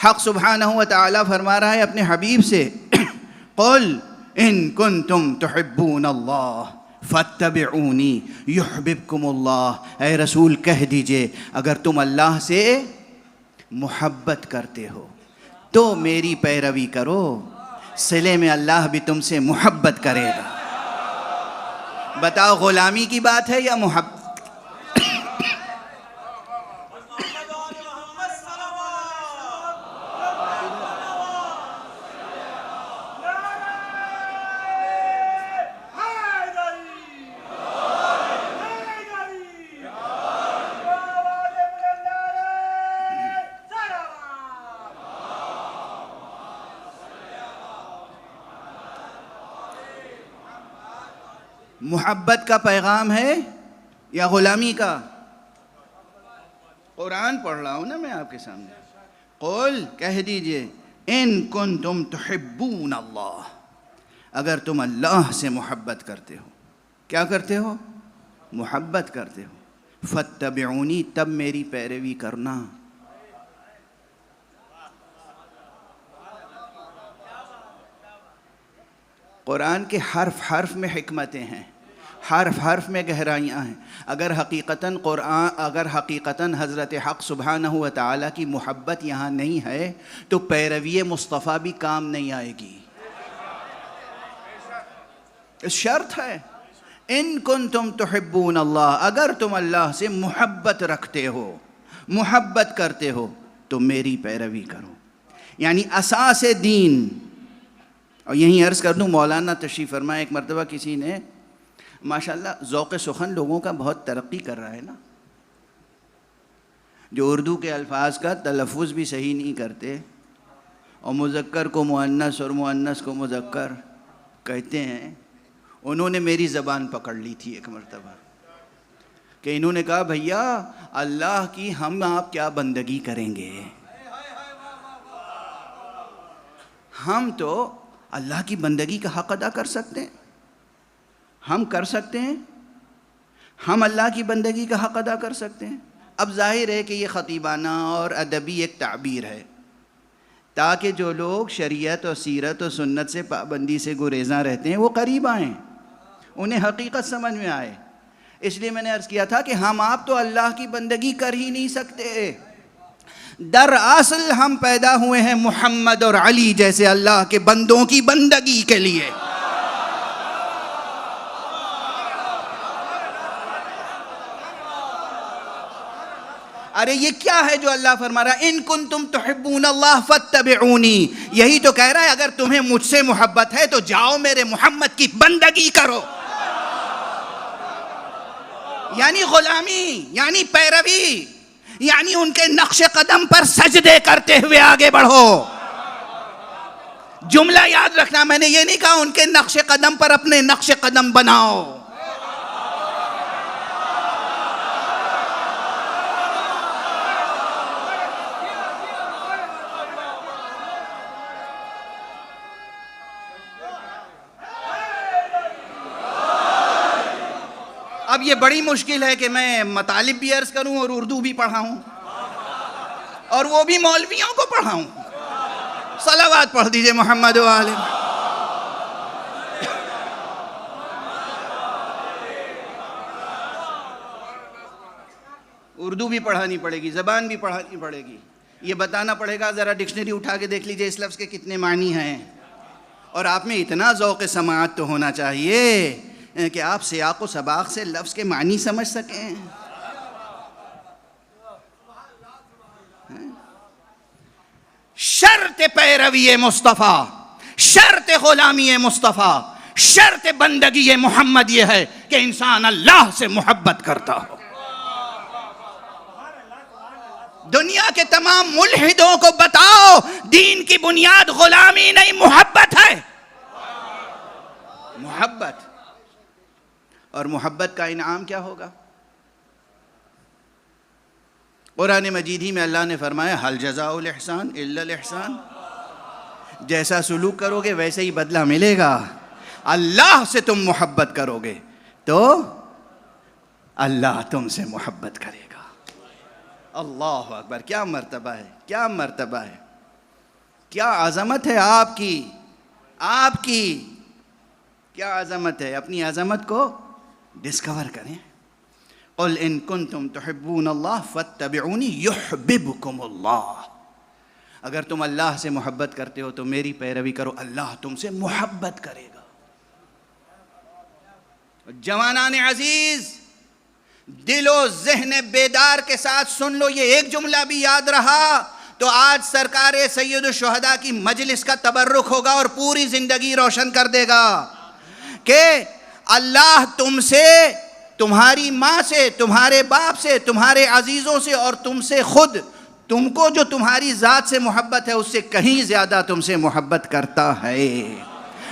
حق سبحانہ و تعالی فرما رہا ہے اپنے حبیب سے، قل ان کنتم تحبون اللہ فاتبعونی یحببکم اللہ. اے رسول کہہ دیجئے اگر تم اللہ سے محبت کرتے ہو تو میری پیروی کرو، صلے میں اللہ بھی تم سے محبت کرے گا. بتاؤ غلامی کی بات ہے یا محبت؟ محبت کا پیغام ہے یا غلامی کا؟ قرآن پڑھ رہا ہوں نا میں آپ کے سامنے. قل کہہ دیجئے ان کنتم تحبون اللہ، اگر تم اللہ سے محبت کرتے ہو. کیا کرتے ہو؟ محبت کرتے ہو. فاتبعونی، تب میری پیروی کرنا. قرآن کے حرف حرف میں حکمتیں ہیں، حرف حرف میں گہرائیاں ہیں. اگر حقیقتاً حضرت حق سبحانہ و تعالیٰ کی محبت یہاں نہیں ہے تو پیروی مصطفیٰ بھی کام نہیں آئے گی. شرط ہے ان کنتم تحبون اللہ، اگر تم اللہ سے محبت رکھتے ہو، محبت کرتے ہو تو میری پیروی کرو. یعنی اساس دین. اور یہیں عرض کر دوں، مولانا تشریف فرمائے، ایک مرتبہ کسی نے ماشاءاللہ ذوق سخن لوگوں کا بہت ترقی کر رہا ہے نا، جو اردو کے الفاظ کا تلفظ بھی صحیح نہیں کرتے اور مذکر کو مؤنث اور مؤنث کو مذکر کہتے ہیں. انہوں نے میری زبان پکڑ لی تھی ایک مرتبہ کہ انہوں نے کہا بھیا اللہ کی ہم آپ کیا بندگی کریں گے، ہم تو اللہ کی بندگی کا حق ادا کر سکتے ہیں، ہم کر سکتے ہیں، ہم اللہ کی بندگی کا حق ادا کر سکتے ہیں. اب ظاہر ہے کہ یہ خطیبانہ اور ادبی ایک تعبیر ہے تاکہ جو لوگ شریعت اور سیرت اور سنت سے پابندی سے گریزاں رہتے ہیں وہ قریب آئیں، انہیں حقیقت سمجھ میں آئے. اس لیے میں نے عرض کیا تھا کہ ہم آپ تو اللہ کی بندگی کر ہی نہیں سکتے. دراصل ہم پیدا ہوئے ہیں محمد اور علی جیسے اللہ کے بندوں کی بندگی کے لیے. ارے یہ کیا ہے جو اللہ فرما رہا ہے ان کنتم تحبون اللہ فاتبعونی؟ یہی تو کہہ رہا ہے اگر تمہیں مجھ سے محبت ہے تو جاؤ میرے محمد کی بندگی کرو. یعنی غلامی، یعنی پیروی، یعنی ان کے نقش قدم پر سجدے کرتے ہوئے آگے بڑھو. جملہ یاد رکھنا، میں نے یہ نہیں کہا ان کے نقش قدم پر اپنے نقش قدم بناؤ. اب یہ بڑی مشکل ہے کہ میں مطالب بھی عرض کروں اور اردو بھی پڑھاؤں اور وہ بھی مولویوں کو پڑھاؤں. صلوات پڑھ دیجئے محمد و آلہ. اردو بھی پڑھانی پڑے گی, زبان بھی پڑھانی پڑے گی. یہ بتانا پڑے گا, ذرا ڈکشنری اٹھا کے دیکھ لیجئے اس لفظ کے کتنے معنی ہیں. اور آپ میں اتنا ذوق سماعت تو ہونا چاہیے کہ آپ سیاق و سباق سے لفظ کے معنی سمجھ سکیں. شرط پیروی مصطفیٰ, شرط غلامی مصطفیٰ, شرط بندگی محمد یہ ہے کہ انسان اللہ سے محبت کرتا ہو. دنیا کے تمام ملحدوں کو بتاؤ, دین کی بنیاد غلامی نہیں محبت ہے. محبت. اور محبت کا انعام کیا ہوگا؟ قرآن مجید ہی میں اللہ نے فرمایا حل جزاء الاحسان الا الاحسان. جیسا سلوک کرو گے ویسے ہی بدلہ ملے گا. اللہ سے تم محبت کرو گے تو اللہ تم سے محبت کرے گا. اللہ اکبر. کیا مرتبہ ہے, کیا مرتبہ ہے, کیا عظمت ہے آپ کی, آپ کی کیا عظمت ہے. اپنی عظمت کو ڈسکور کریں. قل ان کنتم تحبون اللہ فاتبعونی یحببکم اللہ. اگر تم اللہ سے محبت کرتے ہو تو میری پیروی کرو, اللہ تم سے محبت کرے گا. جوانان عزیز, دل و ذہن بیدار کے ساتھ سن لو, یہ ایک جملہ بھی یاد رہا تو آج سرکار سید الشہداء کی مجلس کا تبرک ہوگا اور پوری زندگی روشن کر دے گا کہ اللہ تم سے, تمہاری ماں سے, تمہارے باپ سے, تمہارے عزیزوں سے اور تم سے خود, تم کو جو تمہاری ذات سے محبت ہے اس سے کہیں زیادہ تم سے محبت کرتا ہے,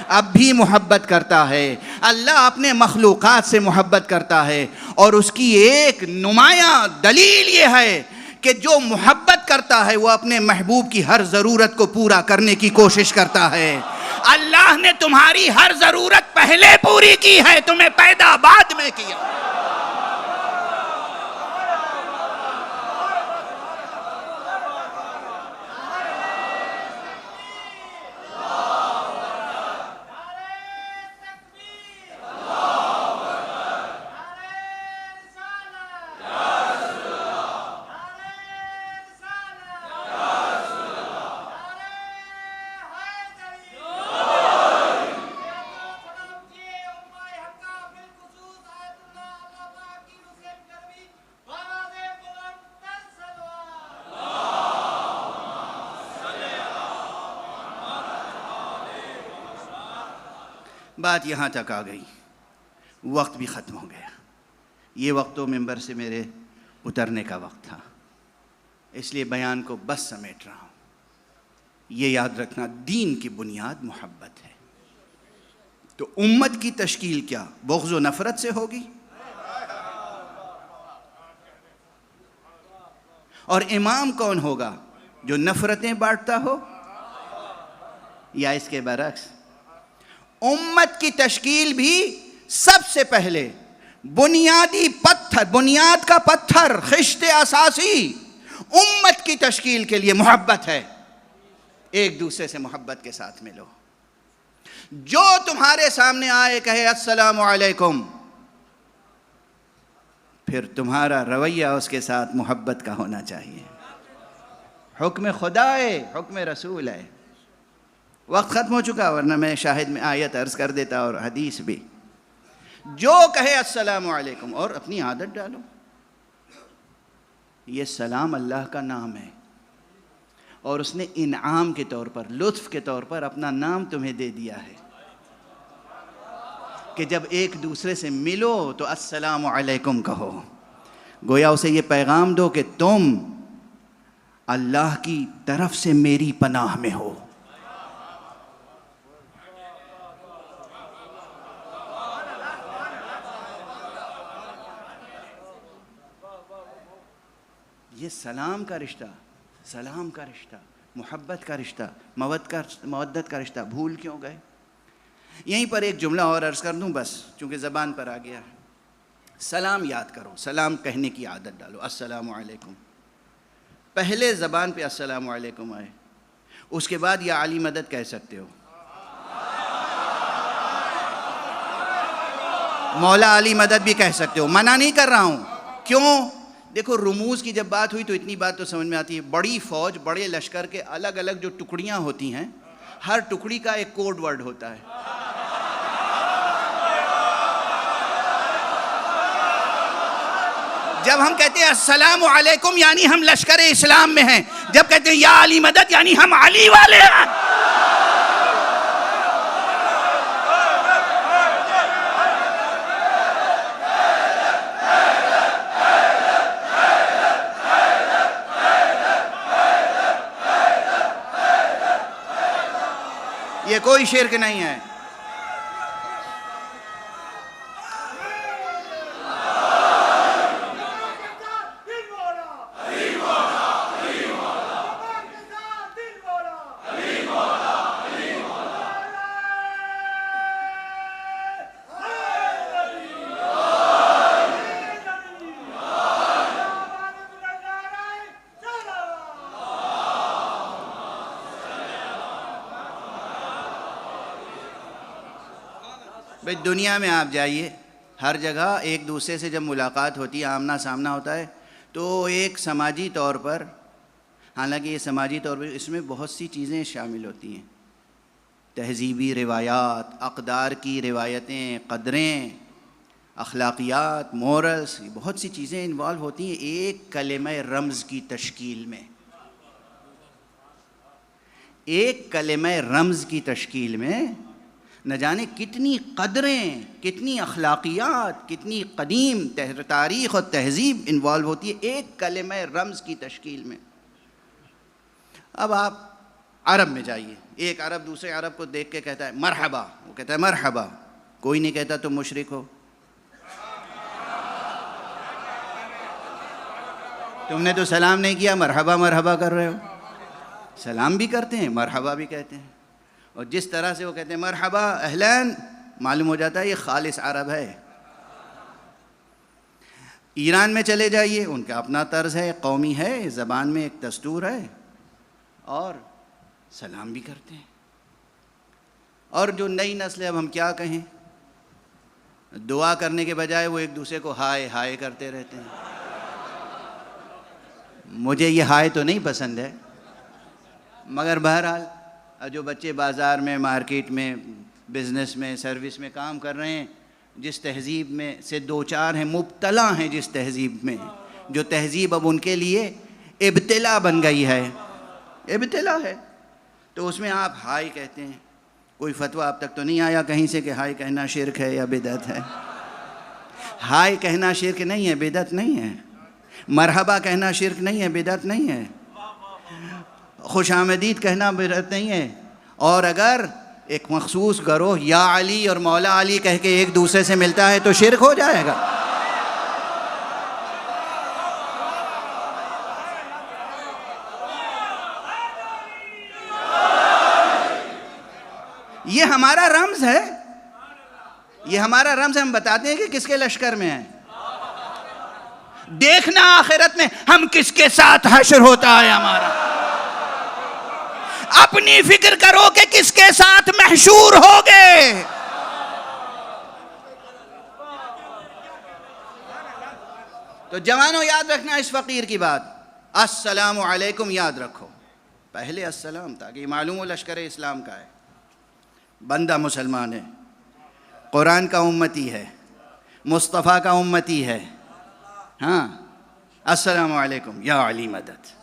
اب بھی محبت کرتا ہے. اللہ اپنے مخلوقات سے محبت کرتا ہے اور اس کی ایک نمایاں دلیل یہ ہے کہ جو محبت کرتا ہے وہ اپنے محبوب کی ہر ضرورت کو پورا کرنے کی کوشش کرتا ہے. اللہ نے تمہاری ہر ضرورت پہلے پوری کی ہے, تمہیں پیدا بعد میں کیا. بات یہاں تک آ گئی, وقت بھی ختم ہو گیا. یہ وقت تو ممبر سے میرے اترنے کا وقت تھا, اس لیے بیان کو بس سمیٹ رہا ہوں. یہ یاد رکھنا, دین کی بنیاد محبت ہے. تو امت کی تشکیل کیا بغض و نفرت سے ہوگی؟ اور امام کون ہوگا؟ جو نفرتیں بانٹتا ہو, یا اس کے برعکس؟ امت کی تشکیل بھی سب سے پہلے بنیادی پتھر, بنیاد کا پتھر, خشت اساسی امت کی تشکیل کے لیے محبت ہے. ایک دوسرے سے محبت کے ساتھ ملو. جو تمہارے سامنے آئے کہے السلام علیکم, پھر تمہارا رویہ اس کے ساتھ محبت کا ہونا چاہیے. حکم خدا ہے, حکم رسول ہے. وقت ختم ہو چکا, ورنہ میں شاہد میں آیت عرض کر دیتا اور حدیث بھی. جو کہے السلام علیکم, اور اپنی عادت ڈالو, یہ سلام اللہ کا نام ہے اور اس نے انعام کے طور پر, لطف کے طور پر اپنا نام تمہیں دے دیا ہے کہ جب ایک دوسرے سے ملو تو السلام علیکم کہو. گویا اسے یہ پیغام دو کہ تم اللہ کی طرف سے میری پناہ میں ہو. یہ سلام کا رشتہ, سلام کا رشتہ, محبت کا رشتہ, مودت کا رشتہ بھول کیوں گئے؟ یہیں پر ایک جملہ اور عرض کر دوں بس, چونکہ زبان پر آ گیا. سلام یاد کرو، سلام کہنے کی عادت ڈالو. السلام علیکم، پہلے زبان پہ السلام علیکم آئے، اس کے بعد یا علی مدد کہہ سکتے ہو. مولا علی مدد بھی کہہ سکتے ہو، منع نہیں کر رہا ہوں. کیوں؟ دیکھو رموز کی جب بات ہوئی تو اتنی بات تو سمجھ میں آتی ہے. بڑی فوج، بڑے لشکر کے الگ الگ جو ٹکڑیاں ہوتی ہیں، ہر ٹکڑی کا ایک کوڈ ورڈ ہوتا ہے. جب ہم کہتے ہیں السلام علیکم یعنی ہم لشکر اسلام میں ہیں. جب کہتے ہیں یا علی مدد یعنی ہم علی والے ہیں. یہ کوئی شرک نہیں ہے. بھئی دنیا میں آپ جائیے، ہر جگہ ایک دوسرے سے جب ملاقات ہوتی ہے، آمنا سامنا ہوتا ہے، تو ایک سماجی طور پر، حالانکہ یہ سماجی طور پر اس میں بہت سی چیزیں شامل ہوتی ہیں، تہذیبی روایات، اقدار کی روایتیں، قدریں، اخلاقیات، مورلز، بہت سی چیزیں انوالو ہوتی ہیں ایک کلمہ رمز کی تشکیل میں. ایک کلمہ رمز کی تشکیل میں نہ جانے کتنی قدریں، کتنی اخلاقیات، کتنی قدیم تاریخ اور تہذیب انوالو ہوتی ہے ایک کلمہ رمز کی تشکیل میں. اب آپ عرب میں جائیے، ایک عرب دوسرے عرب کو دیکھ کے کہتا ہے مرحبا، وہ کہتا ہے مرحبا، کوئی نہیں کہتا تم مشرک ہو. تم نے تو سلام نہیں کیا، مرحبا مرحبا کر رہے ہو. سلام بھی کرتے ہیں، مرحبا بھی کہتے ہیں. اور جس طرح سے وہ کہتے ہیں مرحبا اہلین، معلوم ہو جاتا ہے یہ خالص عرب ہے. ایران میں چلے جائیے، ان کا اپنا طرز ہے، قومی ہے، زبان میں ایک دستور ہے، اور سلام بھی کرتے ہیں. اور جو نئی نسل ہے، اب ہم کیا کہیں، دعا کرنے کے بجائے وہ ایک دوسرے کو ہائے ہائے کرتے رہتے ہیں. مجھے یہ ہائے تو نہیں پسند ہے، مگر بہرحال جو بچے بازار میں، مارکیٹ میں، بزنس میں، سروس میں کام کر رہے ہیں، جس تہذیب میں سے دو چار ہیں، مبتلا ہیں جس تہذیب میں، جو تہذیب اب ان کے لیے ابتلا بن گئی ہے، ابتلا ہے، تو اس میں آپ ہائے کہتے ہیں. کوئی فتویٰ اب تک تو نہیں آیا کہیں سے کہ ہائے کہنا شرک ہے یا بدعت ہے. ہائے کہنا شرک نہیں ہے، بدعت نہیں ہے. مرحبا کہنا شرک نہیں ہے، بدعت نہیں ہے. خوش آمدید کہنا بدعت نہیں ہے. اور اگر ایک مخصوص گروہ یا علی اور مولا علی کہہ کے ایک دوسرے سے ملتا ہے تو شرک ہو جائے گا. یہ ہمارا رمز ہے، یہ ہمارا رمز ہے. ہم بتاتے ہیں کہ کس کے لشکر میں ہیں. دیکھنا آخرت میں ہم کس کے ساتھ حشر ہوتا ہے ہمارا. اپنی فکر کرو کہ کس کے ساتھ محشور ہوگے. تو جوانوں یاد رکھنا اس فقیر کی بات. السلام علیکم یاد رکھو، پہلے السلام، تاکہ معلوم ہو لشکر اسلام کا ہے، بندہ مسلمان ہے، قرآن کا امتی ہے، مصطفیٰ کا امتی ہے. ہاں، السلام علیکم یا علی مدد.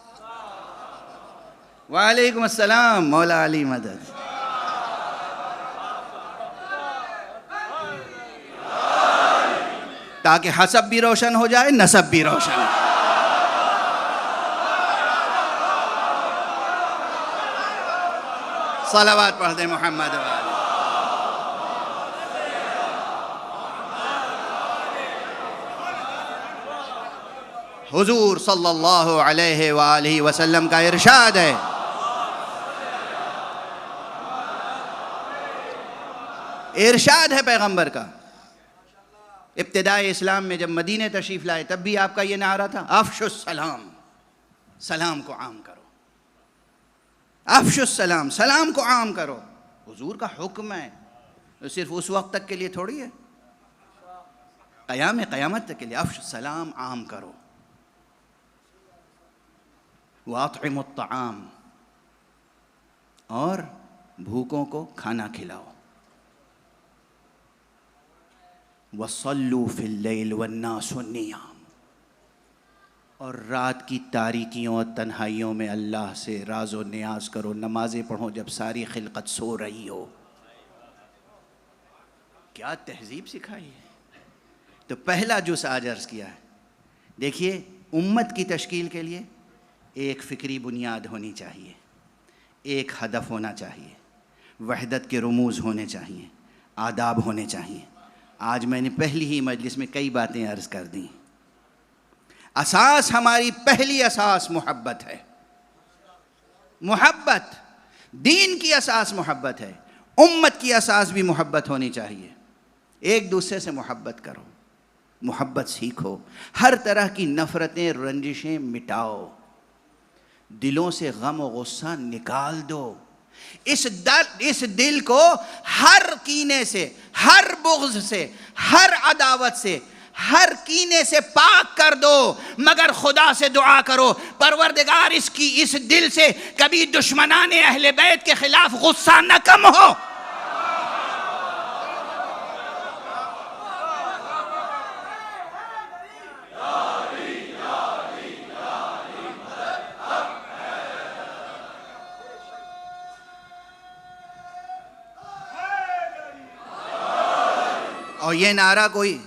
وعلیکم السلام مولا علی مدد. تاکہ حسب بھی روشن ہو جائے، نسب بھی روشن ہو. صلوات پڑھ دیں محمد والے. حضور صلی اللہ علیہ وآلہ وسلم کا ارشاد ہے، ارشاد ہے پیغمبر کا، ابتدائے اسلام میں جب مدینہ تشریف لائے تب بھی آپ کا یہ نعرہ تھا، افشوا السلام، سلام کو عام کرو، افشوا السلام، سلام کو عام کرو۔ حضور کا حکم ہے، صرف اس وقت تک کے لیے تھوڑی ہے، قیامت تک کے لیے افشوا السلام عام کرو۔ وَأَطْعِمُوا الطَّعَامَ، اور بھوکوں کو کھانا کھلاؤ۔ وَصَلُّوا فِي اللَّيْلِ وَالنَّاسُ نِيَامٌ، اور رات کی تاریکیوں اور تنہائیوں میں اللہ سے راز و نیاز کرو، نمازیں پڑھو جب ساری خلقت سو رہی ہو۔ کیا تہذیب سکھائی ہے۔ تو پہلا جز آج عرض کیا ہے، دیکھیے امت کی تشکیل کے لیے ایک فکری بنیاد ہونی چاہیے، ایک ہدف ہونا چاہیے، وحدت کے رموز ہونے چاہیے، آداب ہونے چاہیے۔ آج میں نے پہلی ہی مجلس میں کئی باتیں عرض کر دیں۔ اساس، ہماری پہلی اساس محبت ہے، محبت، دین کی اساس محبت ہے، امت کی اساس بھی محبت ہونی چاہیے۔ ایک دوسرے سے محبت کرو، محبت سیکھو، ہر طرح کی نفرتیں رنجشیں مٹاؤ، دلوں سے غم و غصہ نکال دو، اس دل کو ہر کینے سے، ہر بغض سے، ہر عداوت سے، ہر کینے سے پاک کر دو، مگر خدا سے دعا کرو پروردگار اس دل سے کبھی دشمنان اہل بیت کے خلاف غصہ نہ کم ہو۔ اور یہ نعرہ کوئی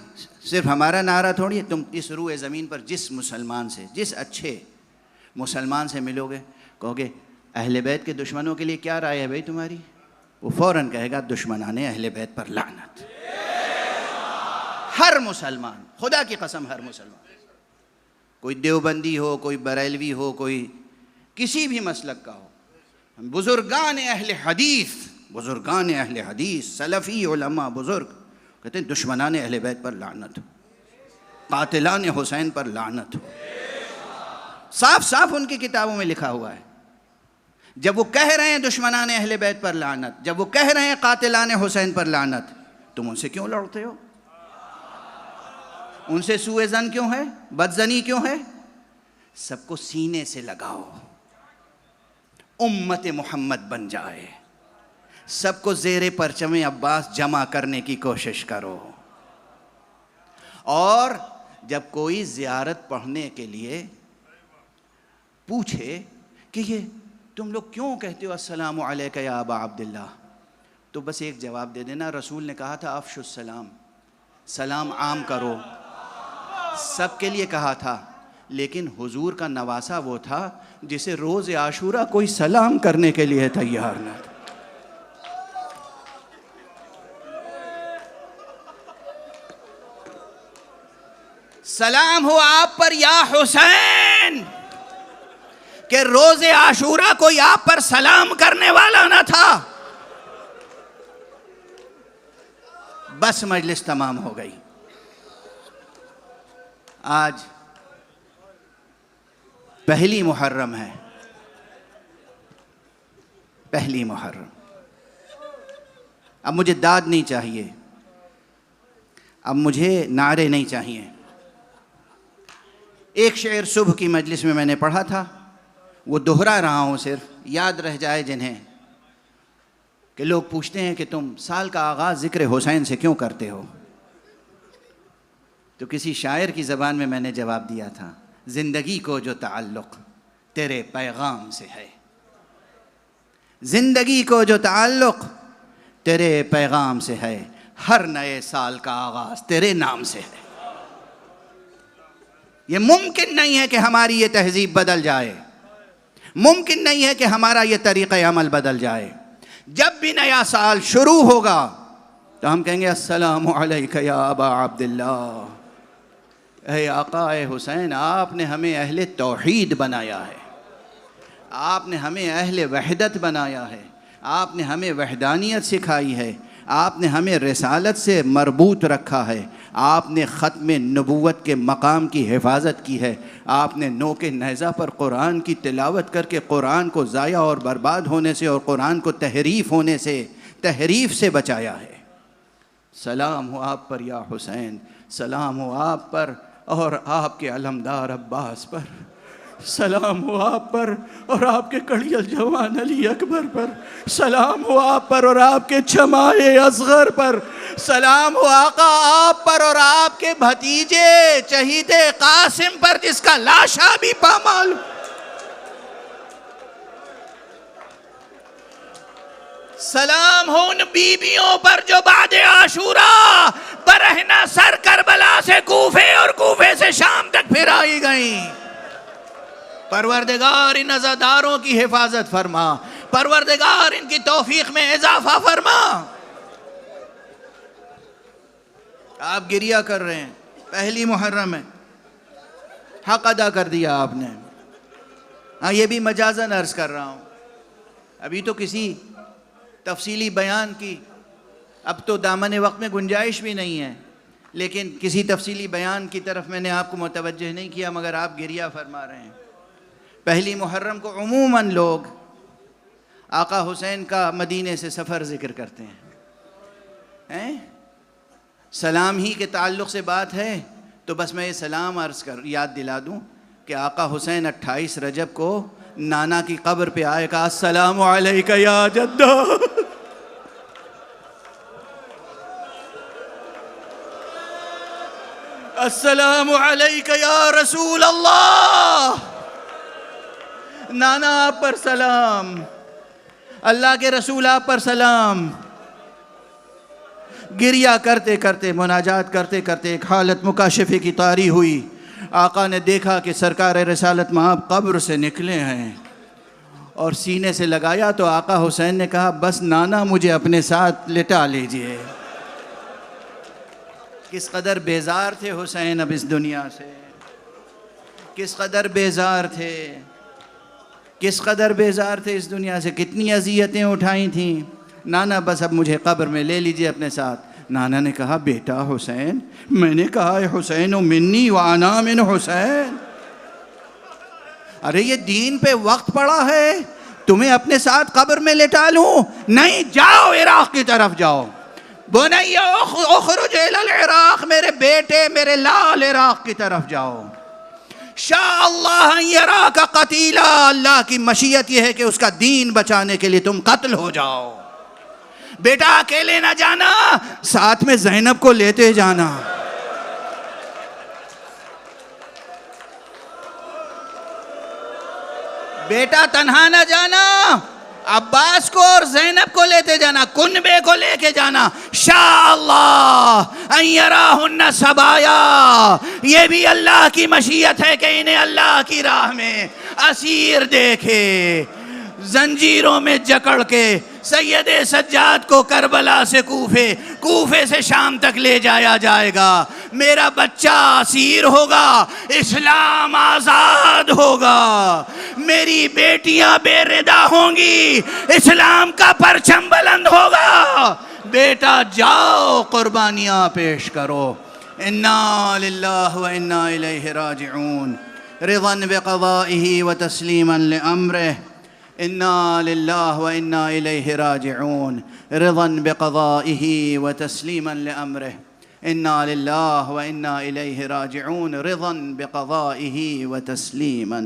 صرف ہمارا نعرہ تھوڑی ہے، تم اس روئے زمین پر جس مسلمان سے، جس اچھے مسلمان سے ملو گے، کہو گے اہل بیت کے دشمنوں کے لیے کیا رائے ہے بھائی تمہاری، وہ فوراً کہے گا دشمنان اہل بیت پر لعنت۔ ہر مسلمان، خدا کی قسم ہر مسلمان، کوئی دیوبندی ہو، کوئی بریلوی ہو، کوئی کسی بھی مسلک کا ہو، بزرگان اہل حدیث سلفی علماء بزرگ کہتے ہیں دشمنان اہل بیت پر لعنت ہو، قاتلان حسین پر لعنت ہو۔ صاف صاف ان کی کتابوں میں لکھا ہوا ہے۔ جب وہ کہہ رہے ہیں دشمنان اہل بیت پر لعنت، جب وہ کہہ رہے ہیں قاتلان حسین پر لعنت، تم ان سے کیوں لڑتے ہو؟ ان سے سوء ظن کیوں ہے؟ بدظنی کیوں ہے؟ سب کو سینے سے لگاؤ، امت محمد بن جائے، سب کو زیر پرچم عباس جمع کرنے کی کوشش کرو۔ اور جب کوئی زیارت پڑھنے کے لیے پوچھے کہ یہ تم لوگ کیوں کہتے ہو السلام علیک یا ابا عبداللہ، تو بس ایک جواب دے دینا، رسول نے کہا تھا افشوا السلام، سلام عام کرو، سب کے لیے کہا تھا، لیکن حضور کا نواسہ وہ تھا جسے روز عاشورہ کوئی سلام کرنے کے لیے تیار نہ تھا۔ سلام ہو آپ پر یا حسین، کہ روز عاشورہ کوئی آپ پر سلام کرنے والا نہ تھا۔ بس مجلس تمام ہو گئی۔ آج پہلی محرم ہے، پہلی محرم۔ اب مجھے داد نہیں چاہیے، اب مجھے نعرے نہیں چاہیے۔ ایک شعر صبح کی مجلس میں نے پڑھا تھا، وہ دہرا رہا ہوں، صرف یاد رہ جائے جنہیں، کہ لوگ پوچھتے ہیں کہ تم سال کا آغاز ذکر حسین سے کیوں کرتے ہو؟ تو کسی شاعر کی زبان میں نے جواب دیا تھا، زندگی کو جو تعلق تیرے پیغام سے ہے، زندگی کو جو تعلق تیرے پیغام سے ہے، ہر نئے سال کا آغاز تیرے نام سے ہے۔ یہ ممکن نہیں ہے کہ ہماری یہ تہذیب بدل جائے، ممکن نہیں ہے کہ ہمارا یہ طریقہ عمل بدل جائے۔ جب بھی نیا سال شروع ہوگا تو ہم کہیں گے السلام علیک یا ابا عبداللہ، اے آقا اے حسین، آپ نے ہمیں اہل توحید بنایا ہے، آپ نے ہمیں اہل وحدت بنایا ہے، آپ نے ہمیں وحدانیت سکھائی ہے، آپ نے ہمیں رسالت سے مربوط رکھا ہے، آپ نے ختم نبوت کے مقام کی حفاظت کی ہے، آپ نے نوک نیزہ پر قرآن کی تلاوت کر کے قرآن کو ضائع اور برباد ہونے سے اور قرآن کو تحریف ہونے سے، تحریف سے بچایا ہے۔ سلام ہو آپ پر یا حسین، سلام ہو آپ پر اور آپ کے علمدار عباس پر، سلام ہو آپ پر اور آپ کے کڑی الجوان علی اکبر پر، سلام ہو آپ پر اور آپ کے چھمائے اصغر پر، سلام ہو آقا آپ پر اور آپ کے بھتیجے شہید قاسم پر جس کا لاشا بھی پامال۔ سلام ہو ان بیویوں پر جو بعد عاشورہ برہنہ سر کربلا سے کوفے اور کوفے سے شام تک پھر آئی گئیں۔ پروردگار ان عزاداروں کی حفاظت فرما، پروردگار ان کی توفیق میں اضافہ فرما۔ آپ گریہ کر رہے ہیں، پہلی محرم ہے، حق ادا کر دیا آپ نے۔ ہاں یہ بھی مجازاً عرض کر رہا ہوں، ابھی تو کسی تفصیلی بیان کی اب تو دامن وقت میں گنجائش بھی نہیں ہے، لیکن کسی تفصیلی بیان کی طرف میں نے آپ کو متوجہ نہیں کیا، مگر آپ گریہ فرما رہے ہیں۔ پہلی محرم کو عموماً لوگ آقا حسین کا مدینے سے سفر ذکر کرتے ہیں۔ سلام ہی کے تعلق سے بات ہے تو بس میں یہ سلام عرض کر یاد دلا دوں کہ آقا حسین 28 رجب کو نانا کی قبر پہ آئے کہا السلام علیکہ یا جدہ، السلام علیکہ یا رسول اللہ۔ نانا آپ پر سلام، اللہ کے رسول آپ پر سلام۔ گریہ کرتے کرتے، مناجات کرتے کرتے ایک حالت مکاشفے کی طاری ہوئی۔ آقا نے دیکھا کہ سرکار رسالت مآب قبر سے نکلے ہیں اور سینے سے لگایا تو آقا حسین نے کہا بس نانا مجھے اپنے ساتھ لٹا لیجئے۔ کس قدر بیزار تھے حسین اب اس دنیا سے، کس قدر بیزار تھے، کس قدر بیزار تھے اس دنیا سے، کتنی اذیتیں اٹھائی تھیں۔ نانا بس اب مجھے قبر میں لے لیجئے اپنے ساتھ۔ نانا نے کہا بیٹا حسین، میں نے کہا اے حسین منی وانا من حسین، ارے یہ دین پہ وقت پڑا ہے، تمہیں اپنے ساتھ قبر میں لٹا لوں؟ نہیں، جاؤ عراق کی طرف جاؤ، بنی اخرج الی العراق، میرے بیٹے میرے لال عراق کی طرف جاؤ۔ شاء اللہ ان یراک قتیلا، اللہ کی مشیت یہ ہے کہ اس کا دین بچانے کے لیے تم قتل ہو جاؤ۔ بیٹا اکیلے نہ جانا، ساتھ میں زینب کو لیتے جانا۔ بیٹا تنہا نہ جانا، عباس کو اور زینب کو لیتے جانا، کنبے کو لے کے جانا۔ شاء اللہ ان یراہن سبایا، یہ بھی اللہ کی مشیت ہے کہ انہیں اللہ کی راہ میں اسیر دیکھے۔ زنجیروں میں جکڑ کے سید سجاد کو کربلا سے کوفے سے شام تک لے جایا جائے گا۔ میرا بچہ اسیر ہوگا، اسلام آزاد ہوگا، میری بیٹیاں بے ردا ہوں گی، اسلام کا پرچم بلند ہوگا۔ بیٹا جاؤ قربانیاں پیش کرو۔ انا للہ و انا الیہ راجعون، رضا بقضائہ و تسلیما لامرہ۔ انا للہ و انا الیہ راجعون، رضا بقضائہ و تسلیما لامرہ۔ انا للہ و انا الیہ راجعون، رضا بقضائہ و تسلیما